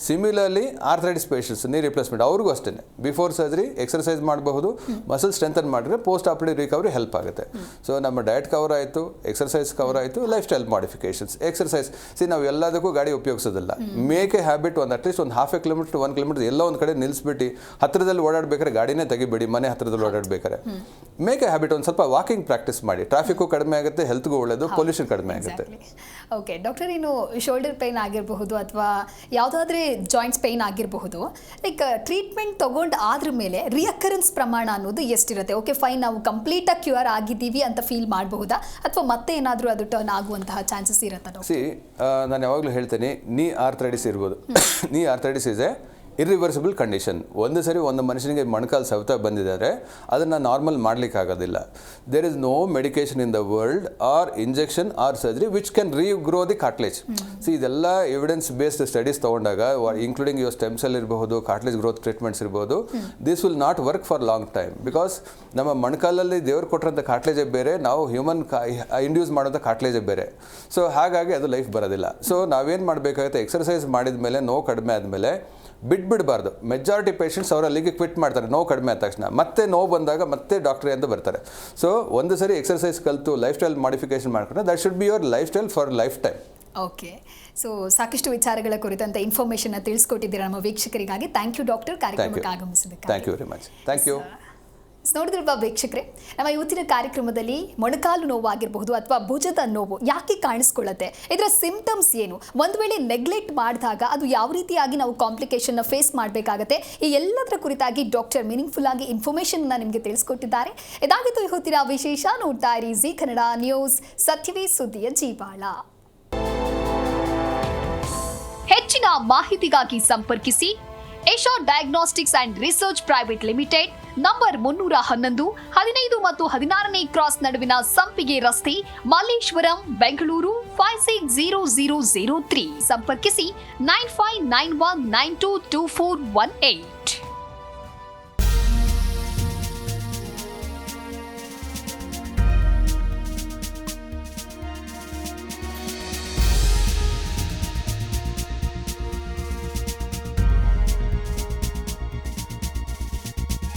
ಸಿಮಿಲರ್ಲಿ ಆರ್ಥರೈಟಿಸ್ ಪೇಷಂಟ್ಸ್, ನೀ ರಿಪ್ಲೇಸ್ಮೆಂಟ್, ಅವ್ರಿಗೂ ಅಷ್ಟೇ ಬಿಫೋರ್ ಸರ್ಜರಿ ಎಕ್ಸರ್ಸೈಸ್ ಮಾಡಬಹುದು, ಮಸಲ್ ಸ್ಟ್ರೆಂಥನ್ ಮಾಡಿದ್ರೆ ಪೋಸ್ಟ್ ಆಪರೇಟಿವ್ ರಿಕವರಿ ಹೆಲ್ಪ್ ಆಗುತ್ತೆ. ಸೊ ನಮ್ಮ ಡಯಟ್ ಕವರ್ ಆಯಿತು, ಎಕ್ಸರ್ಸೈಸ್ ಕವರ್ ಆಯಿತು, ಲೈಫ್ ಸ್ಟೈಲ್ ಮಾಡಿಫಿಕೇಷನ್ಸ್. ಎಕ್ಸರ್ಸೈಸ್ ನಾವು ಎಲ್ಲದಕ್ಕೂ ಗಾಡಿ ಉಪಯೋಗಿಸೋದಿಲ್ಲ. ಮೇಕ್ ಎ ಹ್ಯಾಬಿಟ್, ಒಂದು ಅಟ್ಲೀಸ್ಟ್ ಒಂದು 1/2 kilometer to 1 kilometer ಎಲ್ಲ ಒಂದು ಕಡೆ ನಿಲ್ಲಿಸ್ಬಿಟ್ಟು ಹತ್ತಿರದಲ್ಲಿ ಓಡಾಡಬೇಕಾದ್ರೆ ಗಾಡಿನೇ ತೆಗಿಬೇಡಿ, ಮನೆ ಹತ್ತಿರದಲ್ಲಿ ಓಡಾಡಬೇಕಾರೆ ಮೇಕ್ ಎ ಹ್ಯಾಬಿಟ್. ಒಂದು ಸ್ವಲ್ಪ ವಾಕಿಂಗ್ ಪ್ರಾಕ್ಟೀಸ್ ಮಾಡಿ, ಟ್ರಾಫಿಕ್ಕು ಕಡಿಮೆ ಆಗುತ್ತೆ, ಹೆಲ್ತ್ಗೂ ಒಳ್ಳೆಯದು, ಪೊಲ್ಯೂಷನ್ ಕಡಿಮೆ ಆಗುತ್ತೆ. ಓಕೆ ಡಾಕ್ಟರ್, ಇನ್ನು ಶೋಲ್ಡರ್ ಪೇನ್ ಆಗಿರಬಹುದು ಅಥವಾ ಯಾವುದಾದ್ರೂ ಜಾಯಿಂಟ್ಸ್ ಪೇನ್ ಆಗಿರಬಹುದು, ಲೈಕ್ ಟ್ರೀಟ್ಮೆಂಟ್ ತೊಗೊಂಡು ಆದ್ರ ಮೇಲೆ ರಿಯಕರೆನ್ಸ್ ಪ್ರಮಾಣ ಅನ್ನೋದು ಎಷ್ಟಿರುತ್ತೆ? ಓಕೆ ಫೈನ್, ನಾವು ಕಂಪ್ಲೀಟಾಗಿ ಕ್ಯೂರ್ ಆಗಿದ್ದೀವಿ ಅಂತ ಫೀಲ್ ಮಾಡಬಹುದಾ, ಅಥವಾ ಮತ್ತೆ ಏನಾದರೂ ಅದು ಟರ್ನ್ ಆಗುವಂತಹ ಚಾನ್ಸಸ್ ಇರುತ್ತಾ ಡಾಕ್ಟರ್? ನಾನು ಯಾವಾಗಲೂ ಹೇಳ್ತೇನೆ, ನೀ ಆರ್ಥರೈಟಿಸ್ ಇರ್ಬೋದು. Knee arthritis is a irreversible condition. ಒಂದು ಸರಿ ಒಂದು ಮನುಷ್ಯನಿಗೆ ಮೊಣಕಾಲು ಸವೆತ ಬಂದಿದ್ದಾರೆ, ಅದನ್ನು ನಾರ್ಮಲ್ ಮಾಡಲಿಕ್ಕಾಗೋದಿಲ್ಲ. There is no medication in the world or injection or surgery which can regrow the cartilage. ಇದೆಲ್ಲ ಎವಿಡೆನ್ಸ್ ಬೇಸ್ಡ್ ಸ್ಟಡೀಸ್ ತೊಗೊಂಡಾಗ, ಇನ್ಕ್ಲೂಡಿಂಗ್ ಯುವರ್ ಸ್ಟೆಮ್ ಸೆಲ್ ಇರಬಹುದು, ಕಾರ್ಟ್ಲೇಜ್ ಗ್ರೋತ್ ಟ್ರೀಟ್ಮೆಂಟ್ಸ್ ಇರ್ಬೋದು, this will not work for long time. Because ನಮ್ಮ ಮೊಣಕಾಲಲ್ಲಿ ದೇವ್ರು ಕೊಟ್ಟರಂಥ ಕಾರ್ಟ್ಲೇಜೇ ಬೇರೆ, ನಾವು human induce ಮಾಡೋಂಥ ಕಾರ್ಟ್ಲೇಜೇ ಬೇರೆ. ಸೊ ಹಾಗಾಗಿ ಅದು ಲೈಫ್ ಬರೋದಿಲ್ಲ. ಸೊ ನಾವೇನು ಮಾಡಬೇಕಾಗುತ್ತೆ, ಎಕ್ಸರ್ಸೈಸ್ ಮಾಡಿದ ಮೇಲೆ ನೋವು ಕಡಿಮೆ ಆದಮೇಲೆ ಬಿಡಬಾರ್ದು. ಮೆಜಾರಿಟಿ ಪೇಷಂಟ್ಸ್ ಅವರು ಅಲ್ಲಿಗೆ ಕ್ವಿಟ್ ಮಾಡ್ತಾರೆ ನೋವು ಕಡಿಮೆ ಆದ ತಕ್ಷಣ. ಮತ್ತೆ ನೋವು ಬಂದಾಗ ಮತ್ತೆ ಡಾಕ್ಟ್ರೇ ಅಂತ ಬರ್ತಾರೆ. ಸೊ ಒಂದು ಸರಿ ಎಕ್ಸರ್ಸೈಸ್ ಕಲಿತು ಲೈಫ್ ಸ್ಟೈಲ್ ಮಾಡಿಫಿಕೇಶನ್ ಮಾಡ್ಕೊಂಡ್ರೆ that should be your life style for life time. Okay, so ಸಾಕಷ್ಟು ವಿಚಾರಗಳ ಕುರಿತಂತ ಇನ್ಫಾರ್ಮೇಷನ್ ತಿಳಿಸ್ಕೊಟ್ಟಿದ್ದೀರಾ ನಮ್ಮ ವೀಕ್ಷಕರಿಗಾಗಿ. ಥ್ಯಾಂಕ್ ಯು ಡಾಕ್ಟರ್, ಕಾರ್ಯಕ್ರಮಕ್ಕೆ ಆಗಮಿಸಿದ್ದಕ್ಕೆ. Thank you very much. Thank you. ನೋಡಿದ್ರಲ್ವಾ ವೀಕ್ಷಕರೇ, ನಮ್ಮ ಇವತ್ತಿನ ಕಾರ್ಯಕ್ರಮದಲ್ಲಿ ಮೊಣಕಾಲು ನೋವಾಗಿರಬಹುದು ಅಥವಾ ಭುಜದ ನೋವು ಯಾಕೆ ಕಾಣಿಸ್ಕೊಳ್ಳುತ್ತೆ, ಇದರ ಸಿಂಪ್ಟಮ್ಸ್ ಏನು, ಒಂದು ವೇಳೆ ನೆಗ್ಲೆಕ್ಟ್ ಮಾಡಿದಾಗ ಅದು ಯಾವ ರೀತಿಯಾಗಿ ನಾವು ಕಾಂಪ್ಲಿಕೇಶನ್ನ ಫೇಸ್ ಮಾಡಬೇಕಾಗತ್ತೆ, ಈ ಎಲ್ಲದರ ಕುರಿತಾಗಿ ಡಾಕ್ಟರ್ ಮೀನಿಂಗ್ಫುಲ್ ಆಗಿ ಇನ್ಫಾರ್ಮೇಷನ್ನ ನಿಮಗೆ ತಿಳಿಸ್ಕೊಟ್ಟಿದ್ದಾರೆ. ಇದಾಗಿತ್ತು ಇವತ್ತಿನ ವಿಶೇಷ. ನೋಡ್ತಾ ಇರಿ ಜಿ ಕನ್ನಡ ನ್ಯೂಸ್, ಸತ್ಯವೇ ಸುದ್ದಿಯ ಜೀವಾಳ. ಹೆಚ್ಚಿನ ಮಾಹಿತಿಗಾಗಿ ಸಂಪರ್ಕಿಸಿ Esha diagnostics and research private limited, number 311, 15 ಮತ್ತು 16ನೇ ಕ್ರಾಸ್ ನಡುವಿನ ಸಂಪಿಗೆ ರಸ್ತೆ, ಮಲ್ಲೇಶ್ವರಂ, ಬೆಂಗಳೂರು 560003. ಸಂಪರ್ಕಿಸಿ 9591922418.